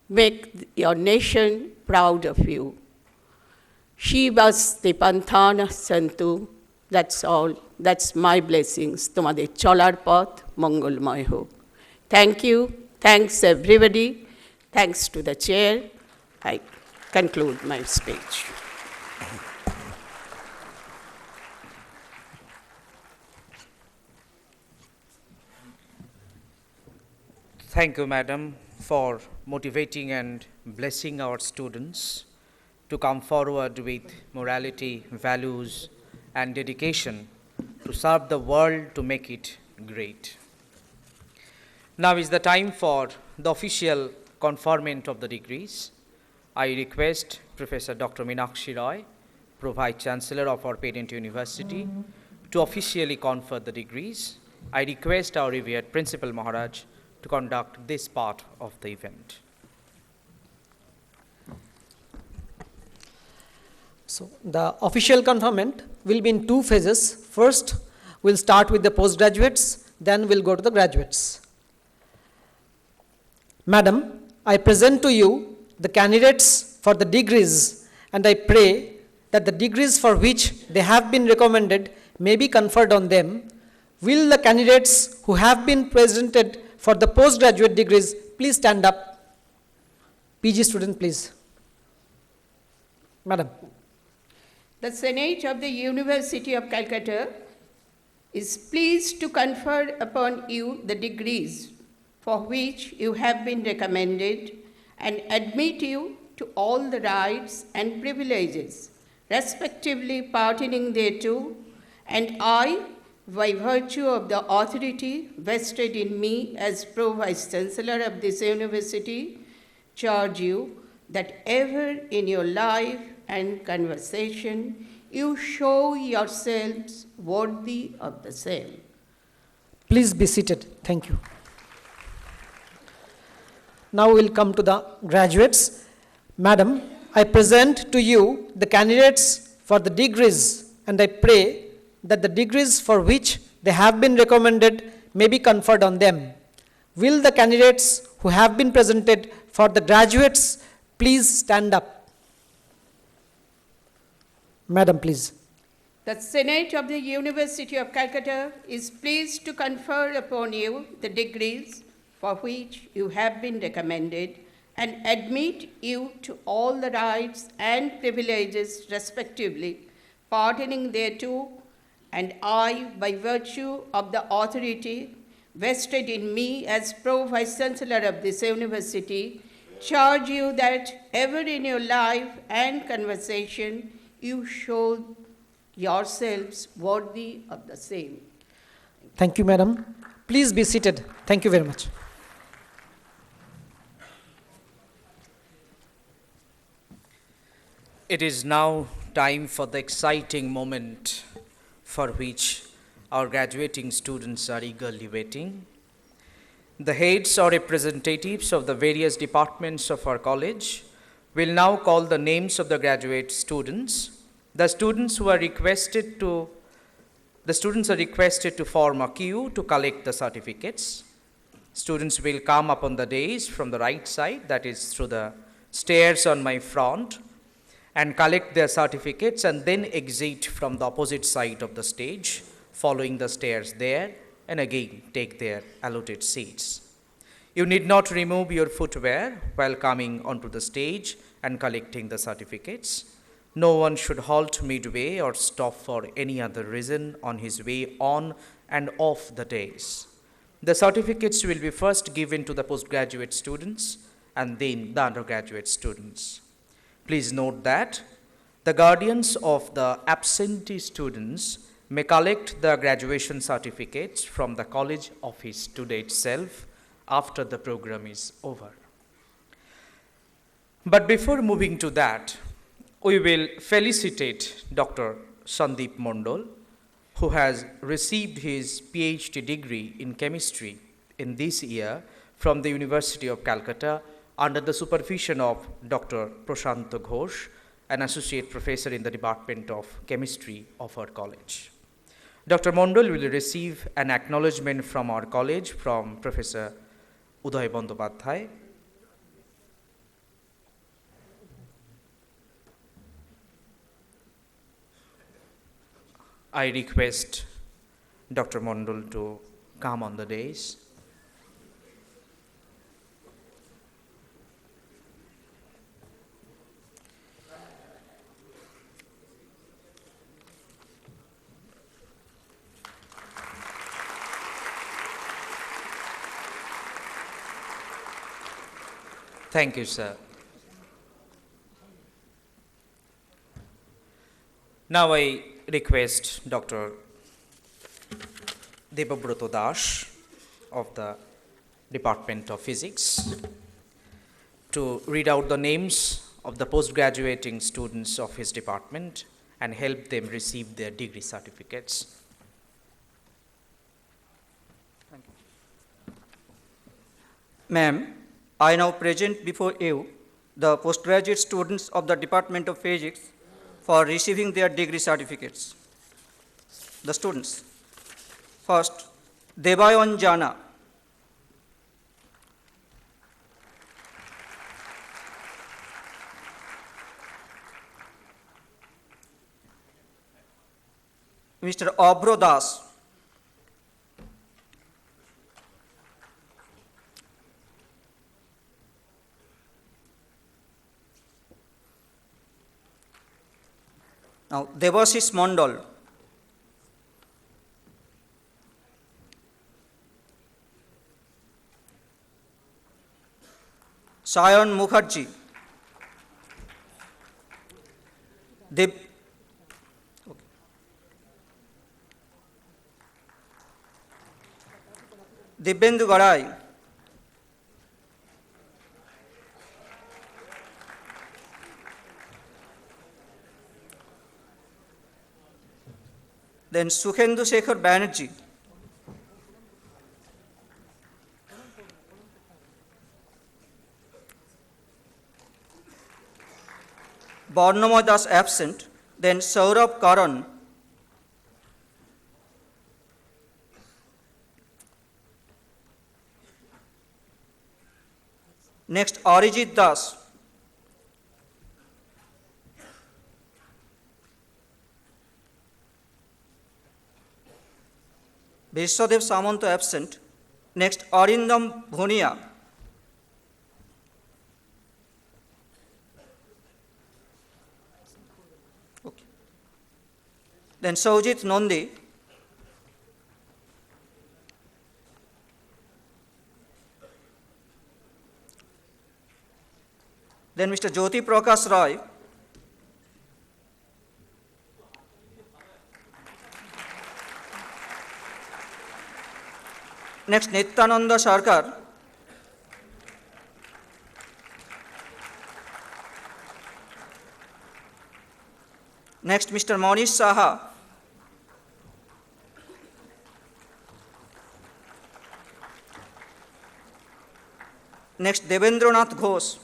make your nation proud of you. Shivas Panthana Santu, that's all, that's my blessings. Tomade cholar path, mongolmoy ho. Thank you, thanks everybody, thanks to the chair. I conclude my speech. Thank you, Madam, for motivating and blessing our students to come forward with morality, values, and dedication to serve the world to make it great. Now is the time for the official conferment of the degrees. I request Professor Dr. Meenakshi Roy, Pro-Vice Chancellor of our parent university, to officially confer the degrees. I request our revered Principal Maharaj to conduct this part of the event. So the official conferment will be in two phases. First, we'll start with the postgraduates, then we'll go to the graduates. Madam, I present to you the candidates for the degrees, and I pray that the degrees for which they have been recommended may be conferred on them. Will the candidates who have been presented for the postgraduate degrees please stand up? PG student, please. Madam. The Senate of the University of Calcutta is pleased to confer upon you the degrees for which you have been recommended and admit you to all the rights and privileges respectively pertaining thereto, and I, by virtue of the authority vested in me as Pro-Vice Chancellor of this university, charge you that ever in your life and conversation you show yourselves worthy of the same. Please be seated. Thank you. Now we'll come to the graduates. Madam, I present to you the candidates for the degrees, and I pray that the degrees for which they have been recommended may be conferred on them. Will the candidates who have been presented for the graduates please stand up? Madam, please. The Senate of the University of Calcutta is pleased to confer upon you the degrees for which you have been recommended, and admit you to all the rights and privileges respectively pertaining thereto, and I, by virtue of the authority vested in me as Pro-Vice Chancellor of this university, charge you that ever in your life and conversation you show yourselves worthy of the same. Thank you, madam. Please be seated. Thank you very much. It is now time for the exciting moment for which our graduating students are eagerly waiting. The heads or representatives of the various departments of our college will now call the names of the graduate students. The students are requested to form a queue to collect the certificates. Students will come up on the dais from the right side, that is through the stairs on my front, and collect their certificates and then exit from the opposite side of the stage, following the stairs there, and again take their allotted seats. You need not remove your footwear while coming onto the stage and collecting the certificates. No one should halt midway or stop for any other reason on his way on and off the dais. The certificates will be first given to the postgraduate students and then the undergraduate students. Please note that the guardians of the absentee students may collect the graduation certificates from the college office today itself after the program is over. But before moving to that, we will felicitate Dr. Sandeep Mondal, who has received his PhD degree in chemistry in this year from the University of Calcutta under the supervision of Dr. Prashanta Ghosh, an associate professor in the Department of Chemistry of our college. Dr. Mondal will receive an acknowledgement from our college from Professor Uday Bandopadhyay. I request Dr. Mondal to come on the dais. Thank you, sir. Now I request Dr. Debabroto Das of the Department of Physics to read out the names of the postgraduating students of his department and help them receive their degree certificates. Thank you. Ma'am, I now present before you the postgraduate students of the Department of Physics for receiving their degree certificates. The students. First, Debayon Jana. Mr. Abro Das. Now, Devashish Mondal. Sayan Mukherjee. Dibyendu Garai. Then Sukhendu Shekhar Banerjee. Barnamoy Das absent. Then Saurabh Karan. Next, Arijit Das. Vishwadev Samanto absent. Next, Arindam Bhunia. Okay. Then Saujit Nondi. Then Mr. Jyoti Prakash Roy. Next, Nityananda Sarkar. Next, Mr. Monish Saha. Next, Devendranath Ghosh.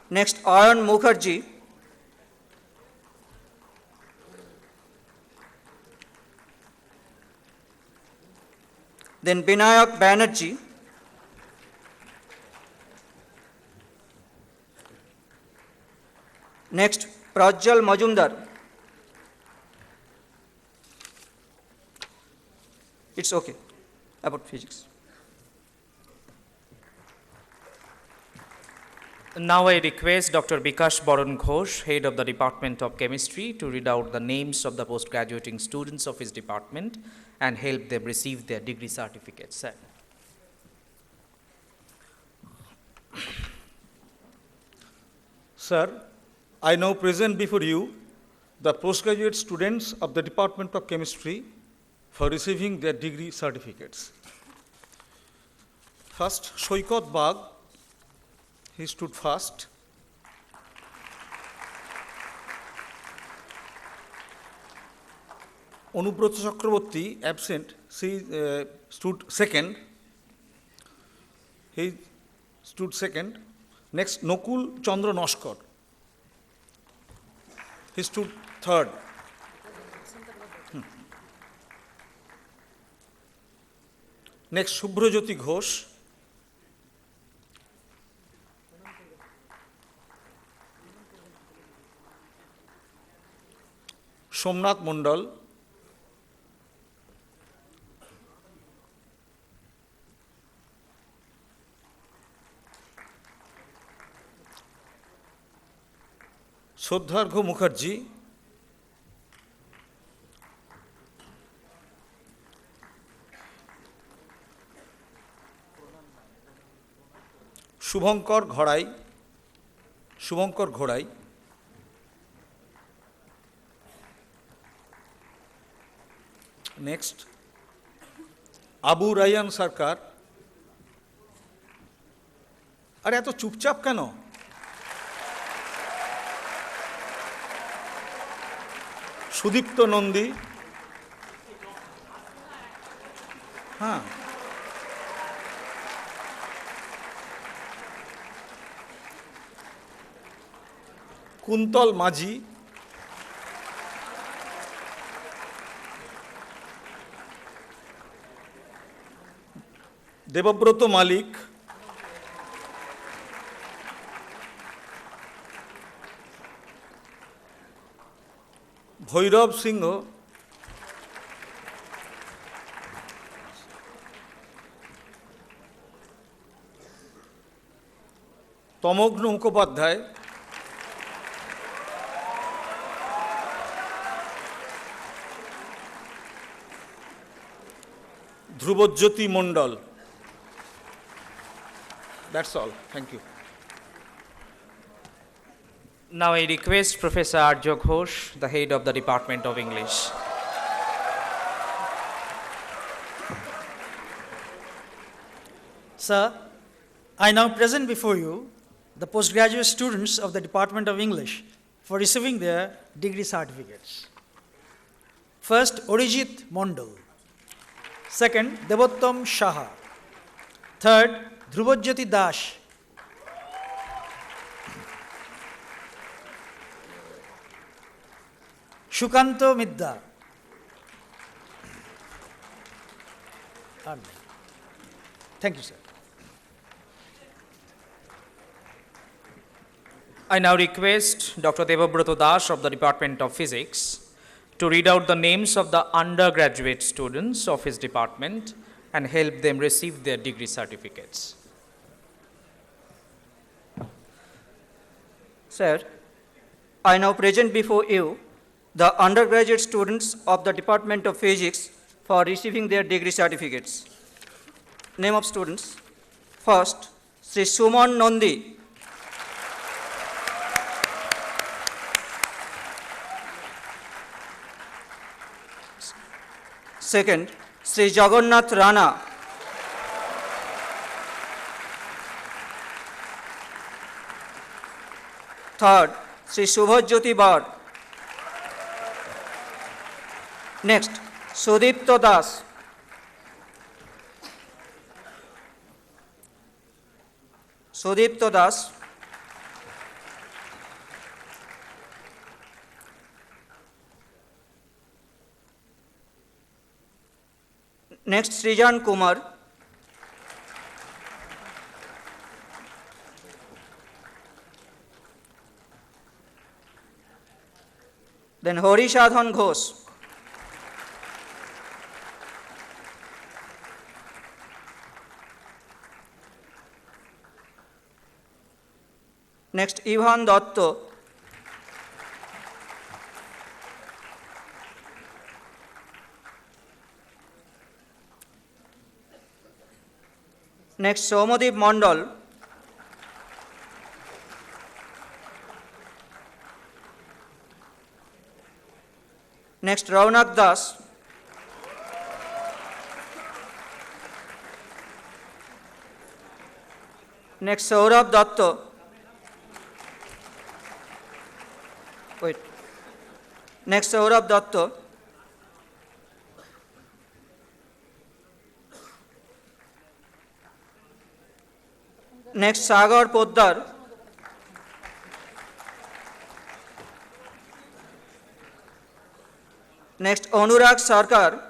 Next, Ayan Mukherjee. Then Binayak Banerjee. Next, Prajjal Majumdar. It's okay about physics. Now I request Dr. Bikash Baran Ghosh, Head of the Department of Chemistry, to read out the names of the post-graduating students of his department and help them receive their degree certificates. Sir. Sir, I now present before you the postgraduate students of the Department of Chemistry for receiving their degree certificates. First, Shoikot Bag, he stood first. Anubrata Chakraborty, absent, she stood second. He stood second. Next, Nokul Chandra Noskar. He stood third. Next, Subhrajyoti Ghosh. Somnath Mondal. Shodhargho Mukherjee. Shubhankar Ghorai. Shubhankar Ghorai. Next, Abu Rayyan Sarkar. আরে এত চুপচাপ কেন? সুদীপ্ত নন্দী। হ্যাঁ, কুন্তল মাঝি। দেবব্রত মালিক। ভৈরব সিংহ। তমগ্ন মুখোপাধ্যায়। ধ্রুবজ্যোতি মণ্ডল। That's all. Thank you. Now I request Professor Arjo Ghosh, the Head of the Department of English. Sir, I now present before you the postgraduate students of the Department of English for receiving their degree certificates. First, Orijit Mondal. Second, Devottam Shaha. Third, Dhrubajyoti Das. Shukanto Midda. Thank you, sir. I now request Dr. Devabroto Das of the Department of Physics to read out the names of the undergraduate students of his department and help them receive their degree certificates. Sir, I now present before you the undergraduate students of the Department of Physics for receiving their degree certificates. Name of students. First, Sri Suman Nandi. Second, Sri Jagannath Rana. Third, Sri Subhajyoti Bar. Next, Sudipto Das. Sudipto Das. Next, Srijan Kumar. Then Horishadhan Ghosh. Next, Ivan Dotto. Next, Somadip Mandal. Next, Raunak Das. Next, Saurabh Datta. Wait. Next, Saurabh Datta. Next, Sagar Poddar. Next, Anurag Sarkar.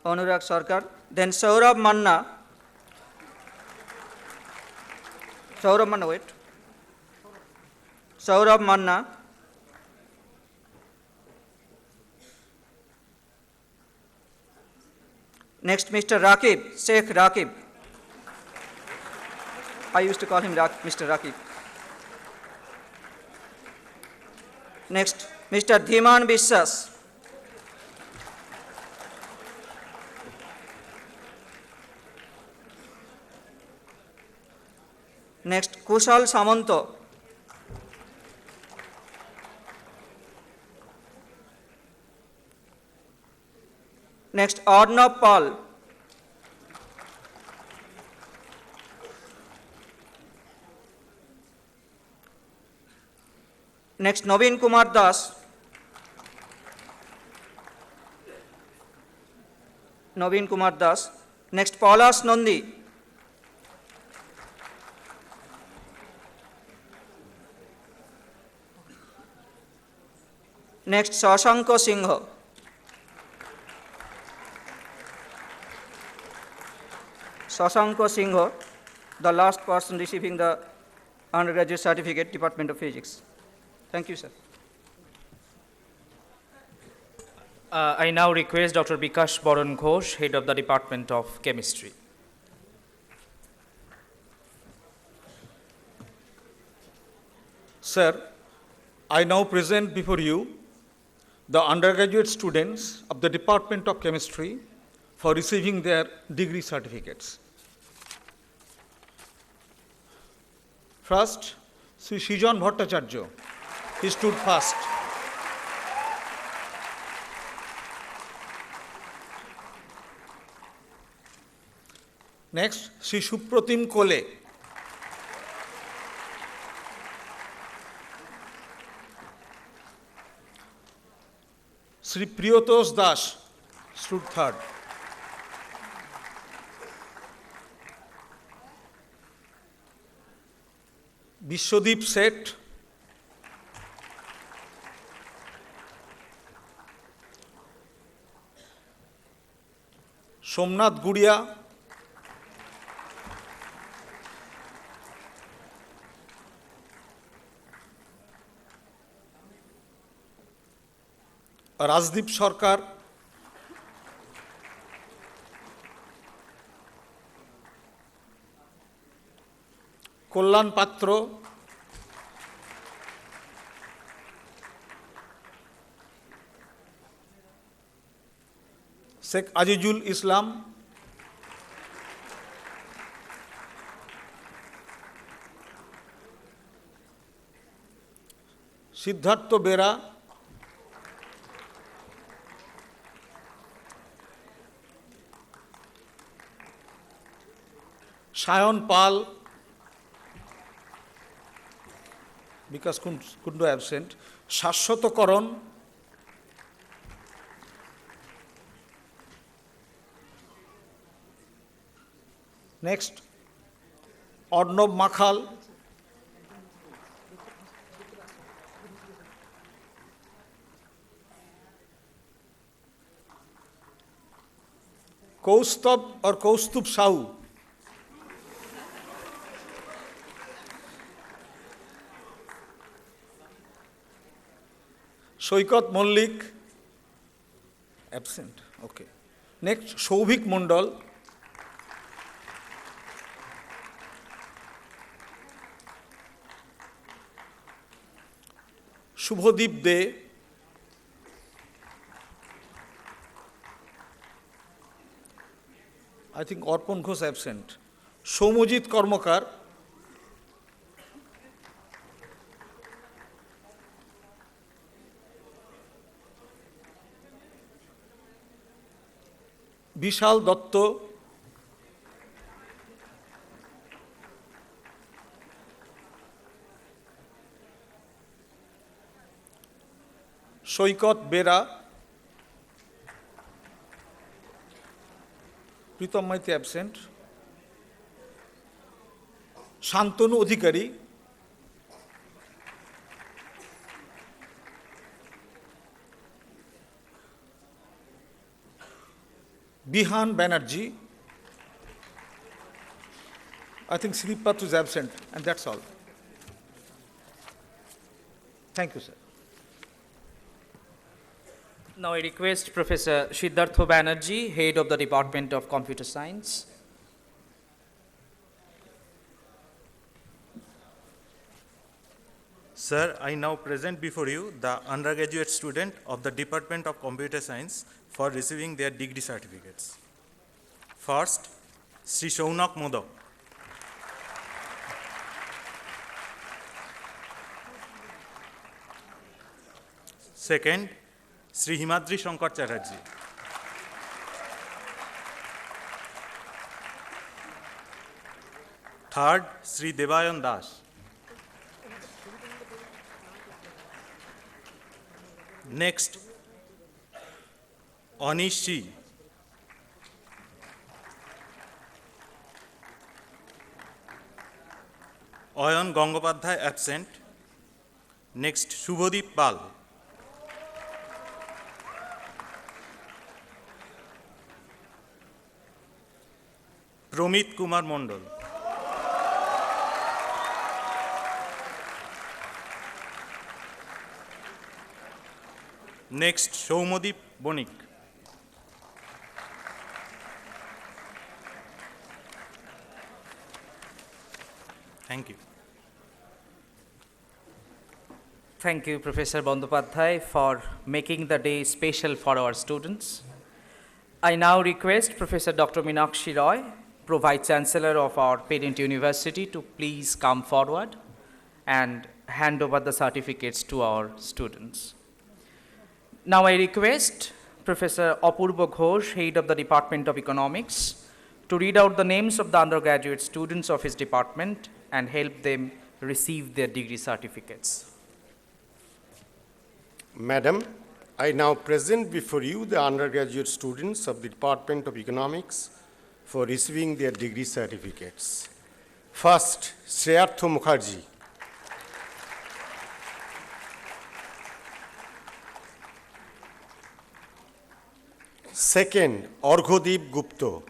Anurag Sarkar. Then Saurabh Manna. Saurabh Manna, wait. Saurabh Manna. Next, Mr. Rakib, Sheikh Rakib. I used to call him Mr. Rakib. Next, Mr. Dhiman Biswas. Next, Kushal Samanto. Next, Arnab Pal. Next, Naveen Kumar Das. Naveen Kumar Das. Next, Paulas Nandi. Next, Shashanko Singh. Shashanko Singh, the last person receiving the undergraduate certificate, Department of Physics. Thank you, sir. I now request Dr. Bikash Baran Ghosh, Head of the Department of Chemistry. Sir, I now present before you the undergraduate students of the Department of Chemistry for receiving their degree certificates. First, Sri Srijan Bhattacharya. He stood first. Next, Sri Supratim Kole. Sri Priyotos Das stood third. Vishwadip Seth. Somnath Guria. Rajdeep Sarkar, Kalyan Patra, Sheikh Azizul Islam, Siddhartha Bera, Sayan Pal, Bikash Kundu absent, শাশ্বতকরণ, next Arnab Makhal, Koustav और Kaustubh Sahu, Saikat Mallick absent, okay. Next Souvik Mondal, Subhadeep De, I think Arpan Ghosh absent, Soumajit Karmakar, Bishal Dutta, Saikat Bera, Pritam Maity absent, Shantanu Adhikari, Bihan Banerjee, I think Sripat is absent, and that's all. Thank you, sir. Now I request Professor Siddhartha Banerjee, Head of the Department of Computer Science. Sir, I now present before you the undergraduate student of the Department of Computer Science for receiving their degree certificates. First, Sri Shaunak Modak. Second, Sri Himadri Shankar Chatterjee. Third, Sri Devayan Das. Next, Anish Shi. Ayan Gangopadhyay absent. Next, Shubhodip Pal. Promit Kumar Mondol. Next, Shaumadip Bonik. Thank you. Thank you, Professor Bandopadhyay, for making the day special for our students. I now request Professor Dr. Meenakshi Roy, Vice Chancellor of our parent university, to please come forward and hand over the certificates to our students. Now I request Professor Apurva Ghosh, Head of the Department of Economics, to read out the names of the undergraduate students of his department and help them receive their degree certificates. Madam, I now present before you the undergraduate students of the Department of Economics for receiving their degree certificates. First, Shreyartha Mukherjee. Second, Arghodeep Gupta.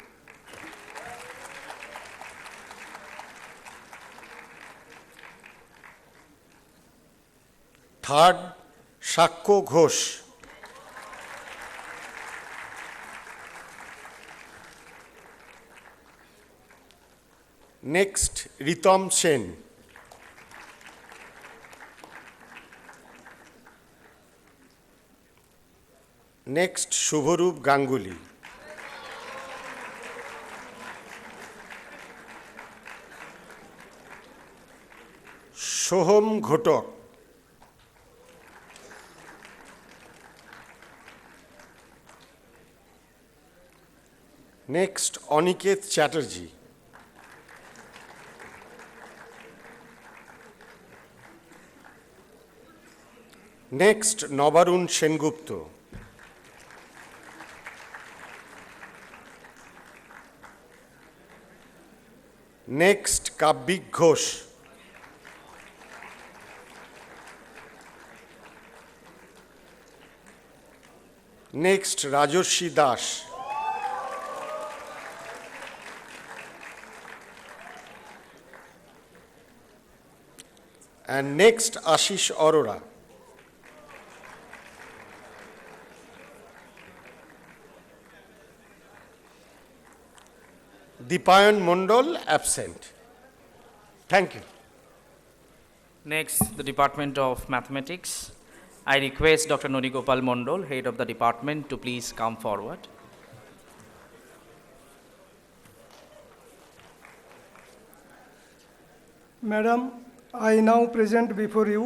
Third, Shakko Ghosh. Next Ritam Sen, next Shubhrup Ganguly, Soham Ghatak, next Aniket Chatterjee, next Nabarun Sengupta, next Kabyik Ghosh, next Rajarshi Das, and next Ashish Arora. Dipayan Mondal absent. Thank you. Next, the Department of Mathematics. I request Dr. Norigopal Mondal, Head of the Department, to please come forward. Madam, I now present before you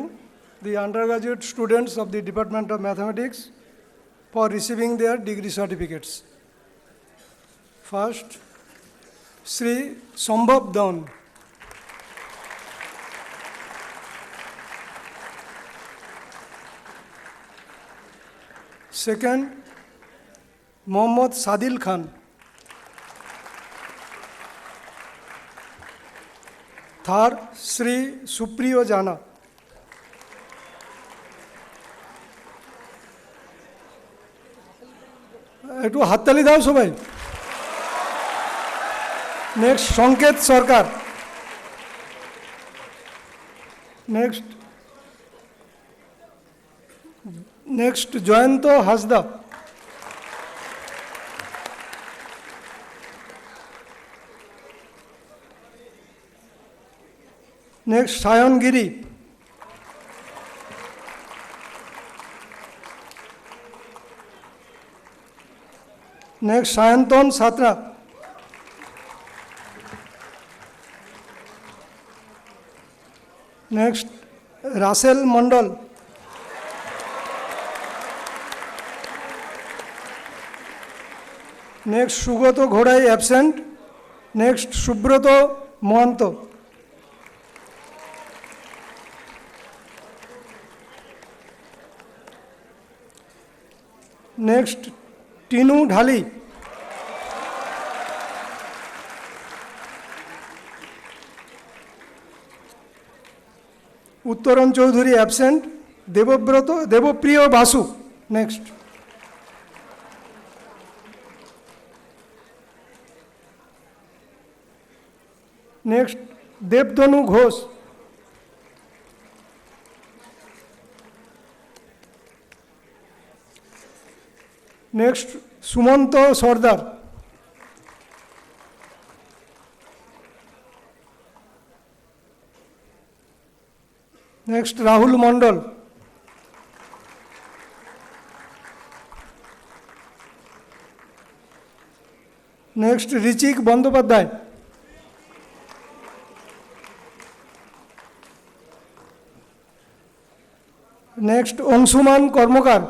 the undergraduate students of the Department of Mathematics for receiving their degree certificates. First, Sri Sambhav Daun. Second, Mohammad Sadil Khan. Third, Sri Supriyo Jana. একটু হাততালি দাও সবাই। Next Sanket Sarkar. Next Jayanta Hansda. Next Sayan Giri. Next Sayantan Santra. Next Russell Mondal. Next Sugata ঘোড়াই absent. Next Subrata Mahanta. Next Tinu Dhali. Uttaran Chowdhury absent. Debapriya Basu. Next next Debatanu Ghosh. Next Sumanta Sardar. Next Rahul Mondal. Next Richik Bandyopadhyay. Next Anshuman Karmakar.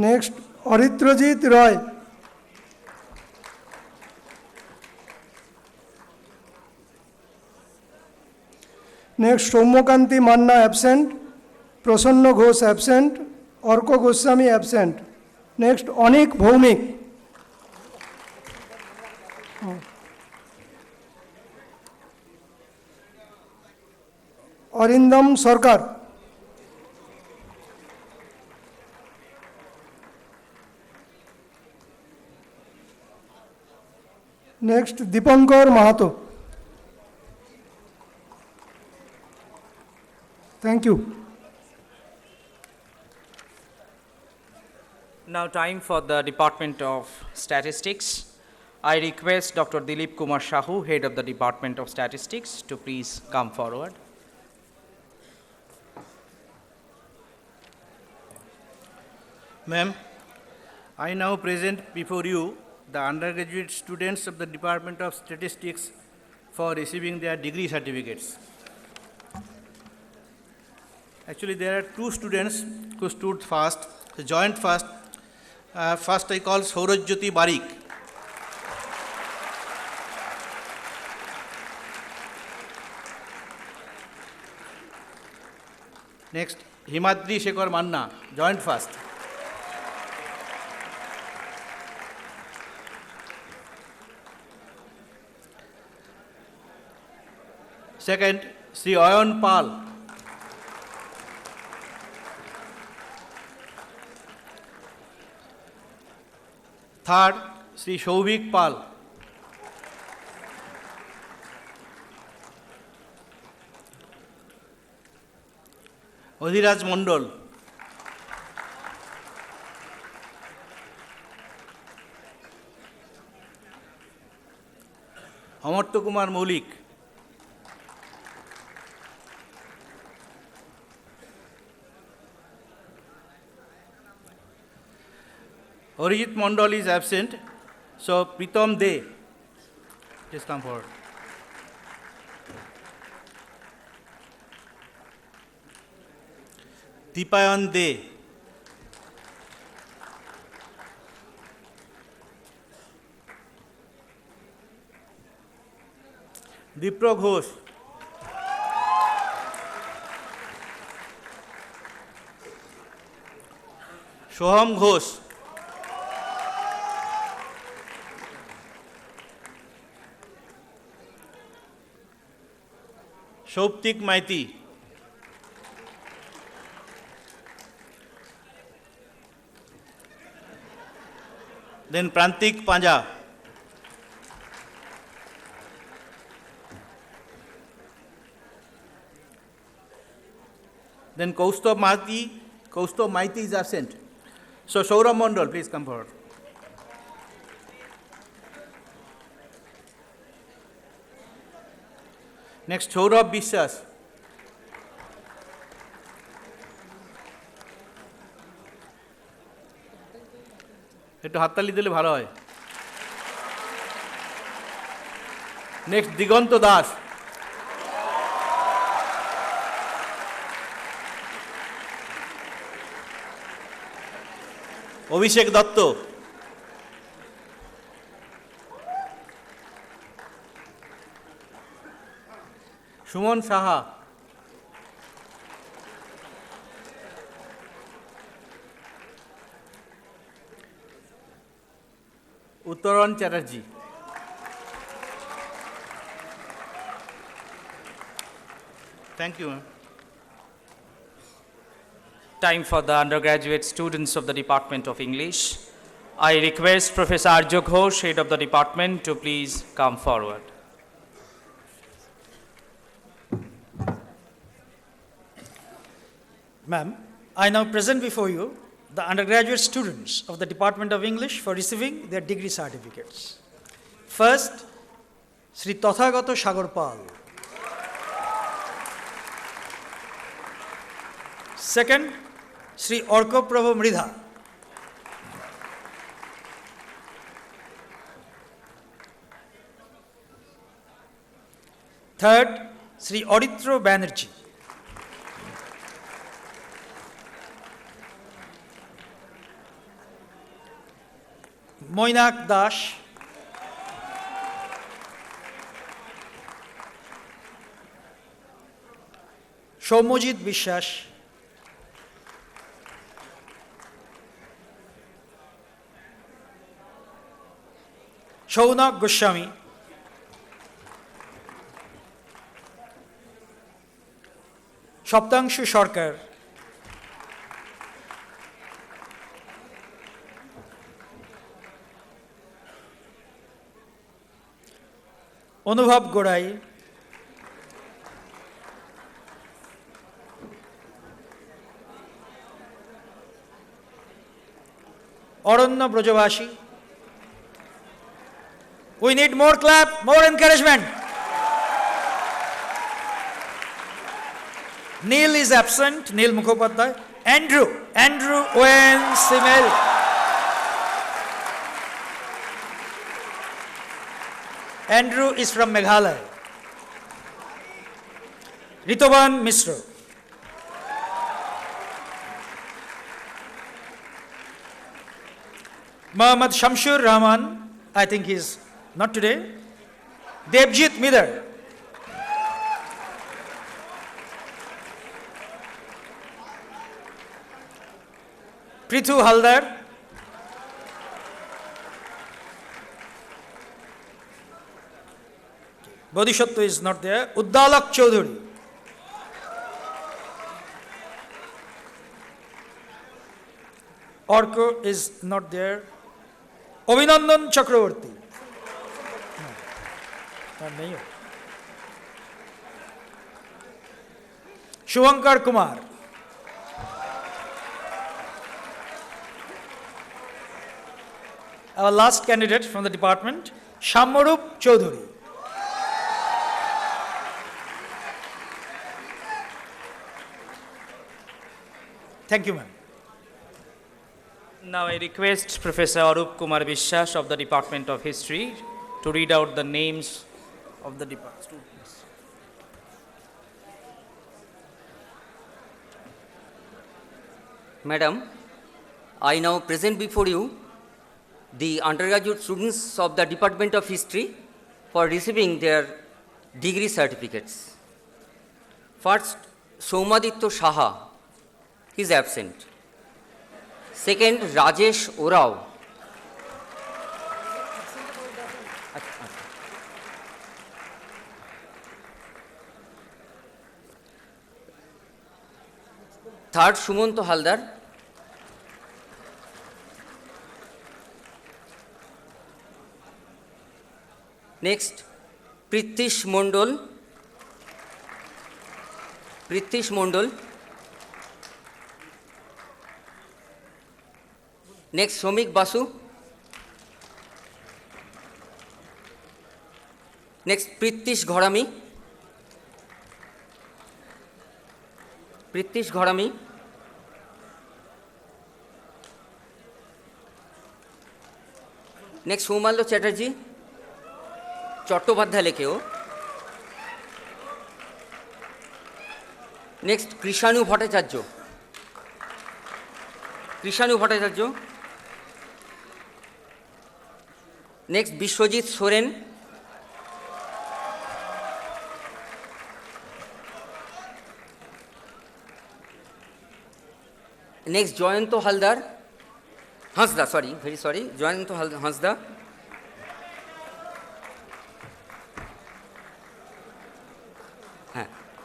Next Aritrajit Roy. Next Soumyakanti Manna absent. Prasanna Ghosh absent. Arka Goswami absent. Next Anik Bhowmik. Arindam Sarkar. Next Dipankar Mahato. Thank you. Now time for the Department of Statistics. I request Dr. Dilip Kumar Shahu, Head of the Department of Statistics, to please come forward. Ma'am, I now present before you the undergraduate students of the Department of Statistics for receiving their degree certificates. Actually, there are two students who stood first, joined first. First I call Saurajyoti Barik. Next, Himadri Shekhar Manna, joined first. Second, Sri Ayan Pal. Third, Sri Shauvik Pal. Adhiraj Mondol. Amartya Kumar Maulik. Arijit Mondal is absent, so Pritam De, please come forward. Deepayan De. Dipro Ghosh. Soham Ghosh. Shoptik Maiti. Then Prantik Panja. Then Kaustav Maiti is absent. So Saurabh Mondal, please come forward. Next, Saurabh Biswas. একটু হাততালি দিলে ভালো হয়। Next, দিগন্ত দাস। অভিষেক দত্ত। সুমন সাহা। উত্তরণ Chatterjee. Thank you. Time for the undergraduate students of the Department of English. I request Professor Arjo Ghosh, Head of the Department, to please come forward. Ma'am, I now present before you the undergraduate students of the Department of English for receiving their degree certificates. First, Sri Tathagato Sagar Pal. Second, Sri Orko Prabhu Mridha. Third, Sri Aditya Banerjee. Moinak Das. Shomojit Bishas. Shaunak Goswami. Shaptangshu Sarkar. অনুভব গোড়াই, Aranya Brajavashi. We need more clap, more encouragement. Neil is absent, Neil Mukhopadhyay. Andrew Owen Simel. Andrew is from Meghalaya. Ritoban Mishra. Muhammad Shamshur Rahman, I think he's not today. Devjit Midar. Prithu Haldar. Bodhisattva is not there. Uddalak Chaudhuri. Orko is not there. Abhinandan Chakravarti. No. Shubhankar Kumar. Our last candidate from the department, Shammarup Chaudhuri. Thank you, ma'am. Now I request Professor Arup Kumar Vishwas of the Department of History to read out the names of the students. Madam, I now present before you the undergraduate students of the Department of History for receiving their degree certificates. First, Somaditya Saha, he is absent. Second, Rajesh Orao. Third, Sumanto Haldar. Next, Pritish Mondol. Next, Somik Basu. Next, Pritish Ghorami. Next, Somallo Chatterjee. Chattopadhyay lekeo. Next, Krishanu Bhattacharya. Next, Bishwajit Soren. Next, Joyanto Haldar. Hansda, Joyanto Hansda.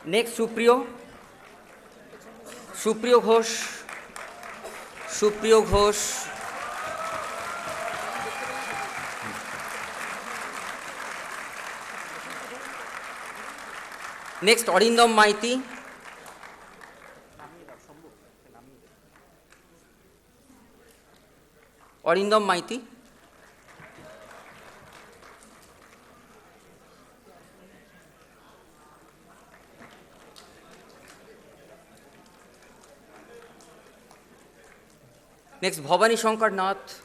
Next, Supriyo Ghosh. Next, Arindam Maiti. Next, Bhavani Shankar Nath.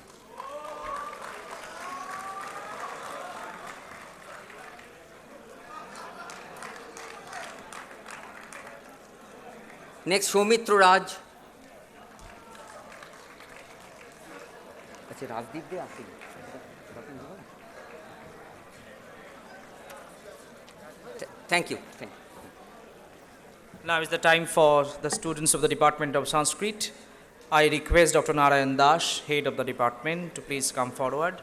Next, Soumitra Raj. Thank you. Now is the time for the students of the Department of Sanskrit. I request Dr. Narayan Das, head of the department, to please come forward.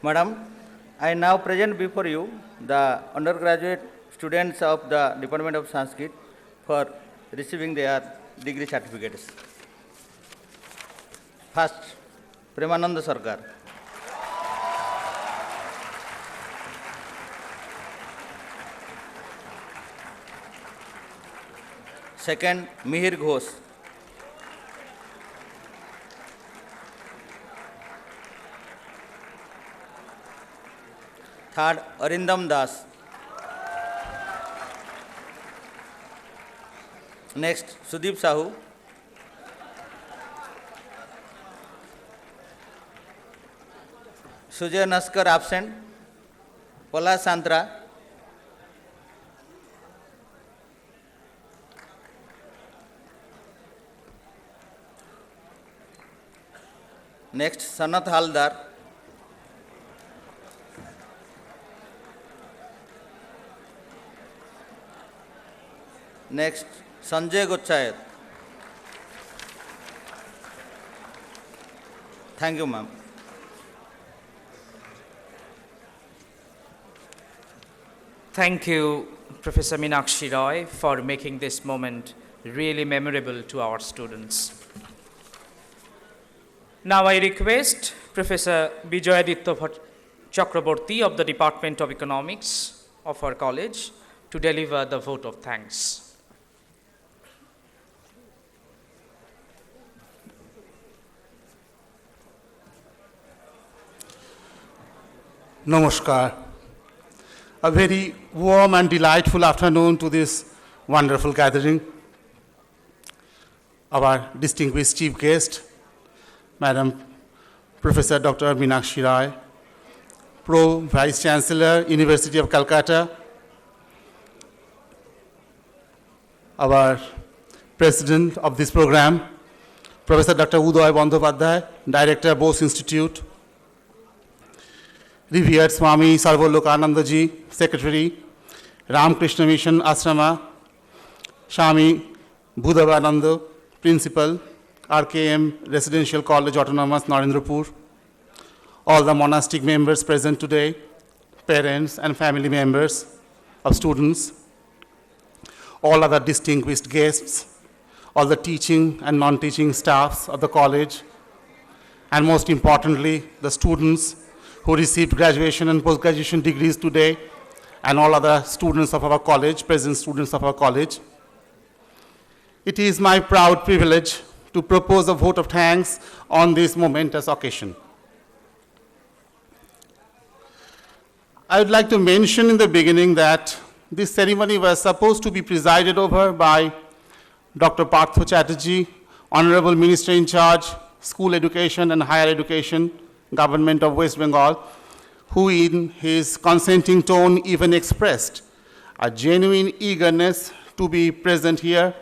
Madam, I now present before you the undergraduate students of the Department of Sanskrit for receiving their degree certificates. First, Premananda Sarkar. Second, Mihir Ghosh. Third, Arindam Das. Next, Sudeep Sahu. Sujay Naskar absent. Pola Santra. Next, Sanat Haldar. Next, Sanjay Gochayat. Thank you, ma'am. Thank you, Professor Meenakshi Roy, for making this moment really memorable to our students. Now I request Professor Bijoyaditya Chakraborty of the Department of Economics of our college to deliver the vote of thanks. Namaskar. A very warm and delightful afternoon to this wonderful gathering. Our distinguished chief guest, Madam Professor Dr. Meenakshi Roy, Pro Vice Chancellor, University of Calcutta, our President of this program, Professor Dr. Uday Bandyopadhyay, Director, Bose Institute, revered Swami Sarvalokanandaji, Secretary, Ramakrishna Mission Ashrama, Swami Budhavananda, Principal, RKM Residential College Autonomous, Narendrapur, all the monastic members present today, parents and family members of students, all other distinguished guests, all the teaching and non-teaching staffs of the college, and most importantly, the students who received graduation and post-graduation degrees today, and all other students of our college, present students of our college. It is my proud privilege to propose a vote of thanks on this momentous occasion. I would like to mention in the beginning that this ceremony was supposed to be presided over by Dr. Partho Chatterjee, Honorable Minister in Charge, School Education and Higher Education, Government of West Bengal, who in his consenting tone even expressed a genuine eagerness to be present here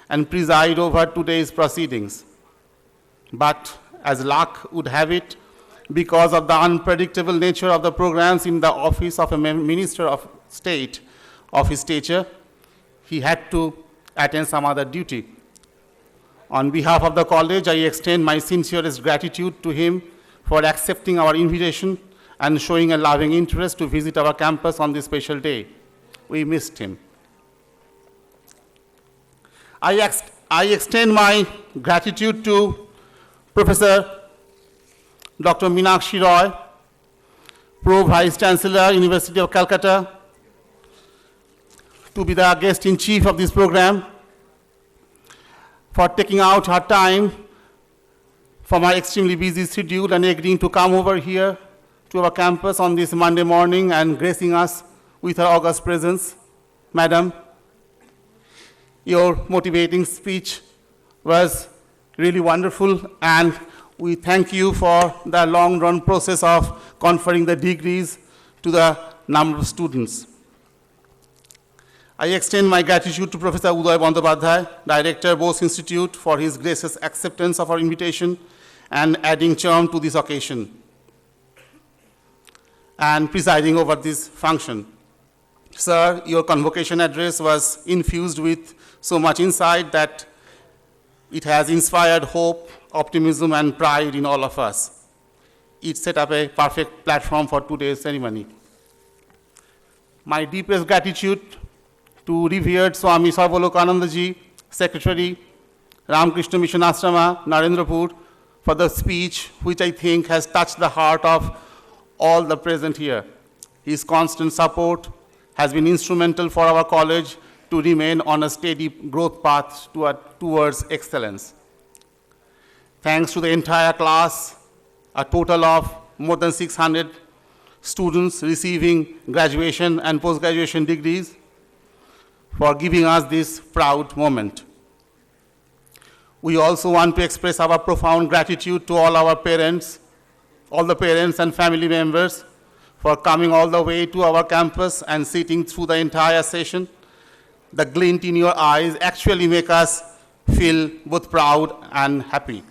and preside over today's proceedings. But as luck would have it, because of the unpredictable nature of the programs in the office of a Minister of State of his stature, he had to attend some other duty. On behalf of the college, I extend my sincerest gratitude to him for accepting our invitation and showing a loving interest to visit our campus on this special day. We missed him. I extend my gratitude to Professor Dr. Meenakshi Roy, Pro Vice Chancellor, University of Calcutta, to be the guest in chief of this program, for taking out her time from our extremely busy schedule and agreeing to come over here to our campus on this Monday morning and gracing us with her august presence. Madam, your motivating speech was really wonderful, and we thank you for the long-run process of conferring the degrees to the number of students. I extend my gratitude to Professor Uday Bandyopadhyay, Director, Bose Institute, for his gracious acceptance of our invitation and adding charm to this occasion and presiding over this function. Sir, your convocation address was infused with so much insight that it has inspired hope, optimism, and pride in all of us. It set up a perfect platform for today's ceremony. My deepest gratitude to revered Swami Sarvalokanandaji, Secretary, Ramakrishna Mission Ashrama, Narendrapur, for the speech which I think has touched the heart of all the present here. His constant support has been instrumental for our college to remain on a steady growth path towards excellence. Thanks to the entire class, a total of more than 600 students receiving graduation and post-graduation degrees, for giving us this proud moment. We also want to express our profound gratitude to all our parents, all the parents and family members for coming all the way to our campus and sitting through the entire session. The glint in your eyes actually make us feel both proud and happy.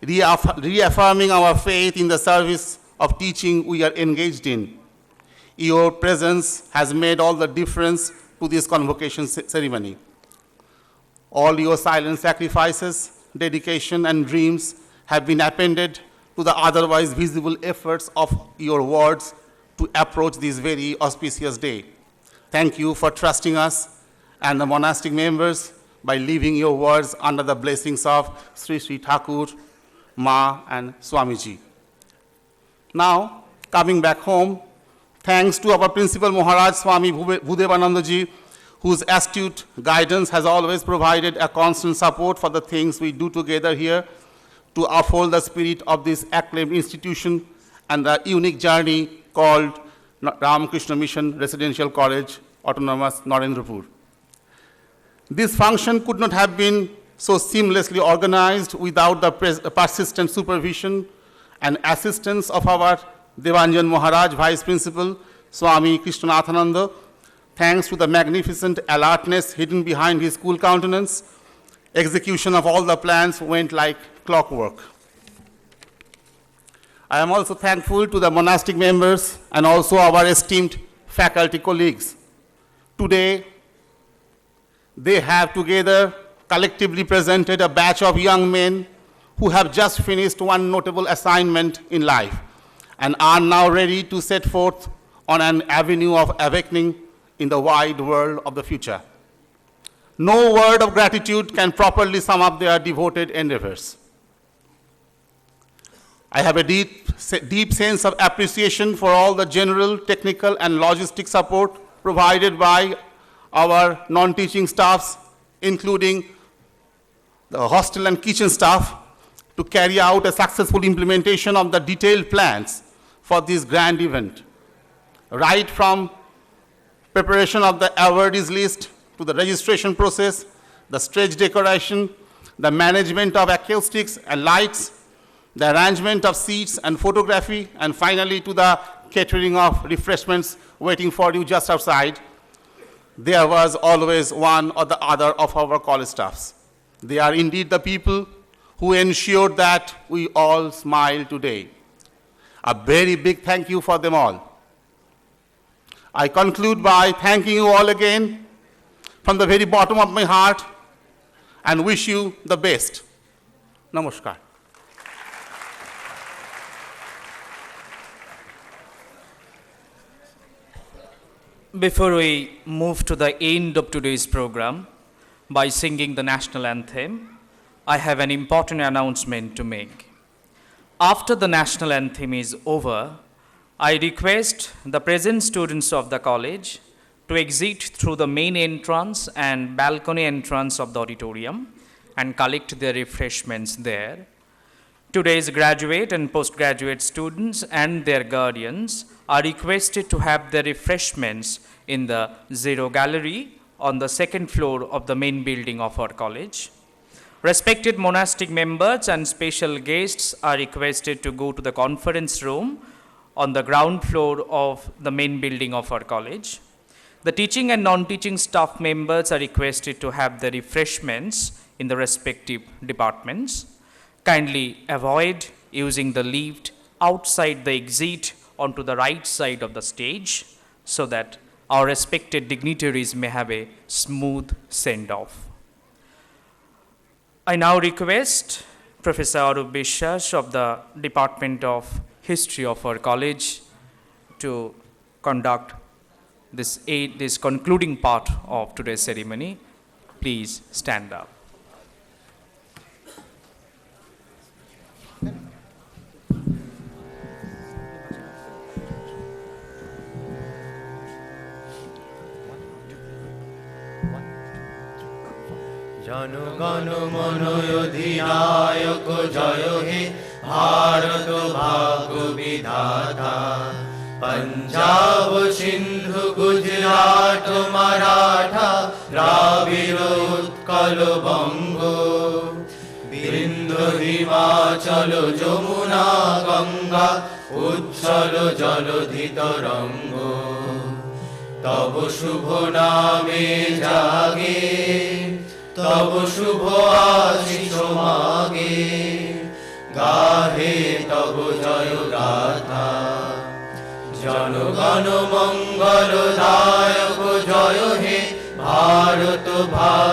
Reaffirming our faith in the service of teaching we are engaged in. Your presence has made all the difference to this convocation ceremony. All your silent sacrifices, dedication, and dreams have been appended to the otherwise visible efforts of your wards to approach this very auspicious day. Thank you for trusting us and the monastic members by leaving your wards under the blessings of Sri Sri Thakur, Ma, and Swamiji. Now, coming back home, thanks to our principal Maharaj Swami Bhudevanandaji, whose astute guidance has always provided a constant support for the things we do together here to uphold the spirit of this acclaimed institution and the unique journey called Ramakrishna Mission Residential College, Autonomous Narendrapur. This function could not have been so seamlessly organized without the persistent supervision and assistance of our Devanjan Maharaj, Vice Principal, Swami Krishnanathananda. Thanks to the magnificent alertness hidden behind his cool countenance, execution of all the plans went like clockwork. I am also thankful to the monastic members and also our esteemed faculty colleagues. Today, they have together collectively presented a batch of young men who have just finished one notable assignment in life and are now ready to set forth on an avenue of awakening in the wide world of the future. No word of gratitude can properly sum up their devoted endeavors. I have a deep sense of appreciation for all the general, technical, and logistic support provided by our non-teaching staffs, including the hostel and kitchen staff, to carry out a successful implementation of the detailed plans for this grand event. Right from preparation of the awardees list to the registration process, the stage decoration, the management of acoustics and lights, the arrangement of seats and photography, and finally to the catering of refreshments waiting for you just outside, there was always one or the other of our college staffs. They are indeed the people who ensured that we all smile today. A very big thank you for them all. I conclude by thanking you all again from the very bottom of my heart and wish you the best. Namaskar. Before we move to the end of today's program by singing the national anthem, I have an important announcement to make. After the national anthem is over, I request the present students of the college to exit through the main entrance and balcony entrance of the auditorium and collect their refreshments there. Today's graduate and postgraduate students and their guardians are requested to have their refreshments in the Zero Gallery on the second floor of the main building of our college. Respected monastic members and special guests are requested to go to the conference room on the ground floor of the main building of our college. The teaching and non-teaching staff members are requested to have their refreshments in the respective departments. Kindly avoid using the lift outside the exit onto the right side of the stage so that our respected dignitaries may have a smooth send-off. I now request Professor Arup Biswas of the Department of History of our college to conduct this concluding part of today's ceremony. Please stand up. জনগণ মন অধিনায়ক জয় হে ভারত ভাগ্য বিধাতা पंजाब सिंधु गुजरात मराठा द्राविड़ उत्कल बंग बिंदु हिमाचल যমুনা गंगा उच्छल जलधि तरंग तब शुभ नामे जागे तब शुभ आशीष मागे गाहे तब जय गाथा जनगण मंगलदायक जय हे भारत भाग्य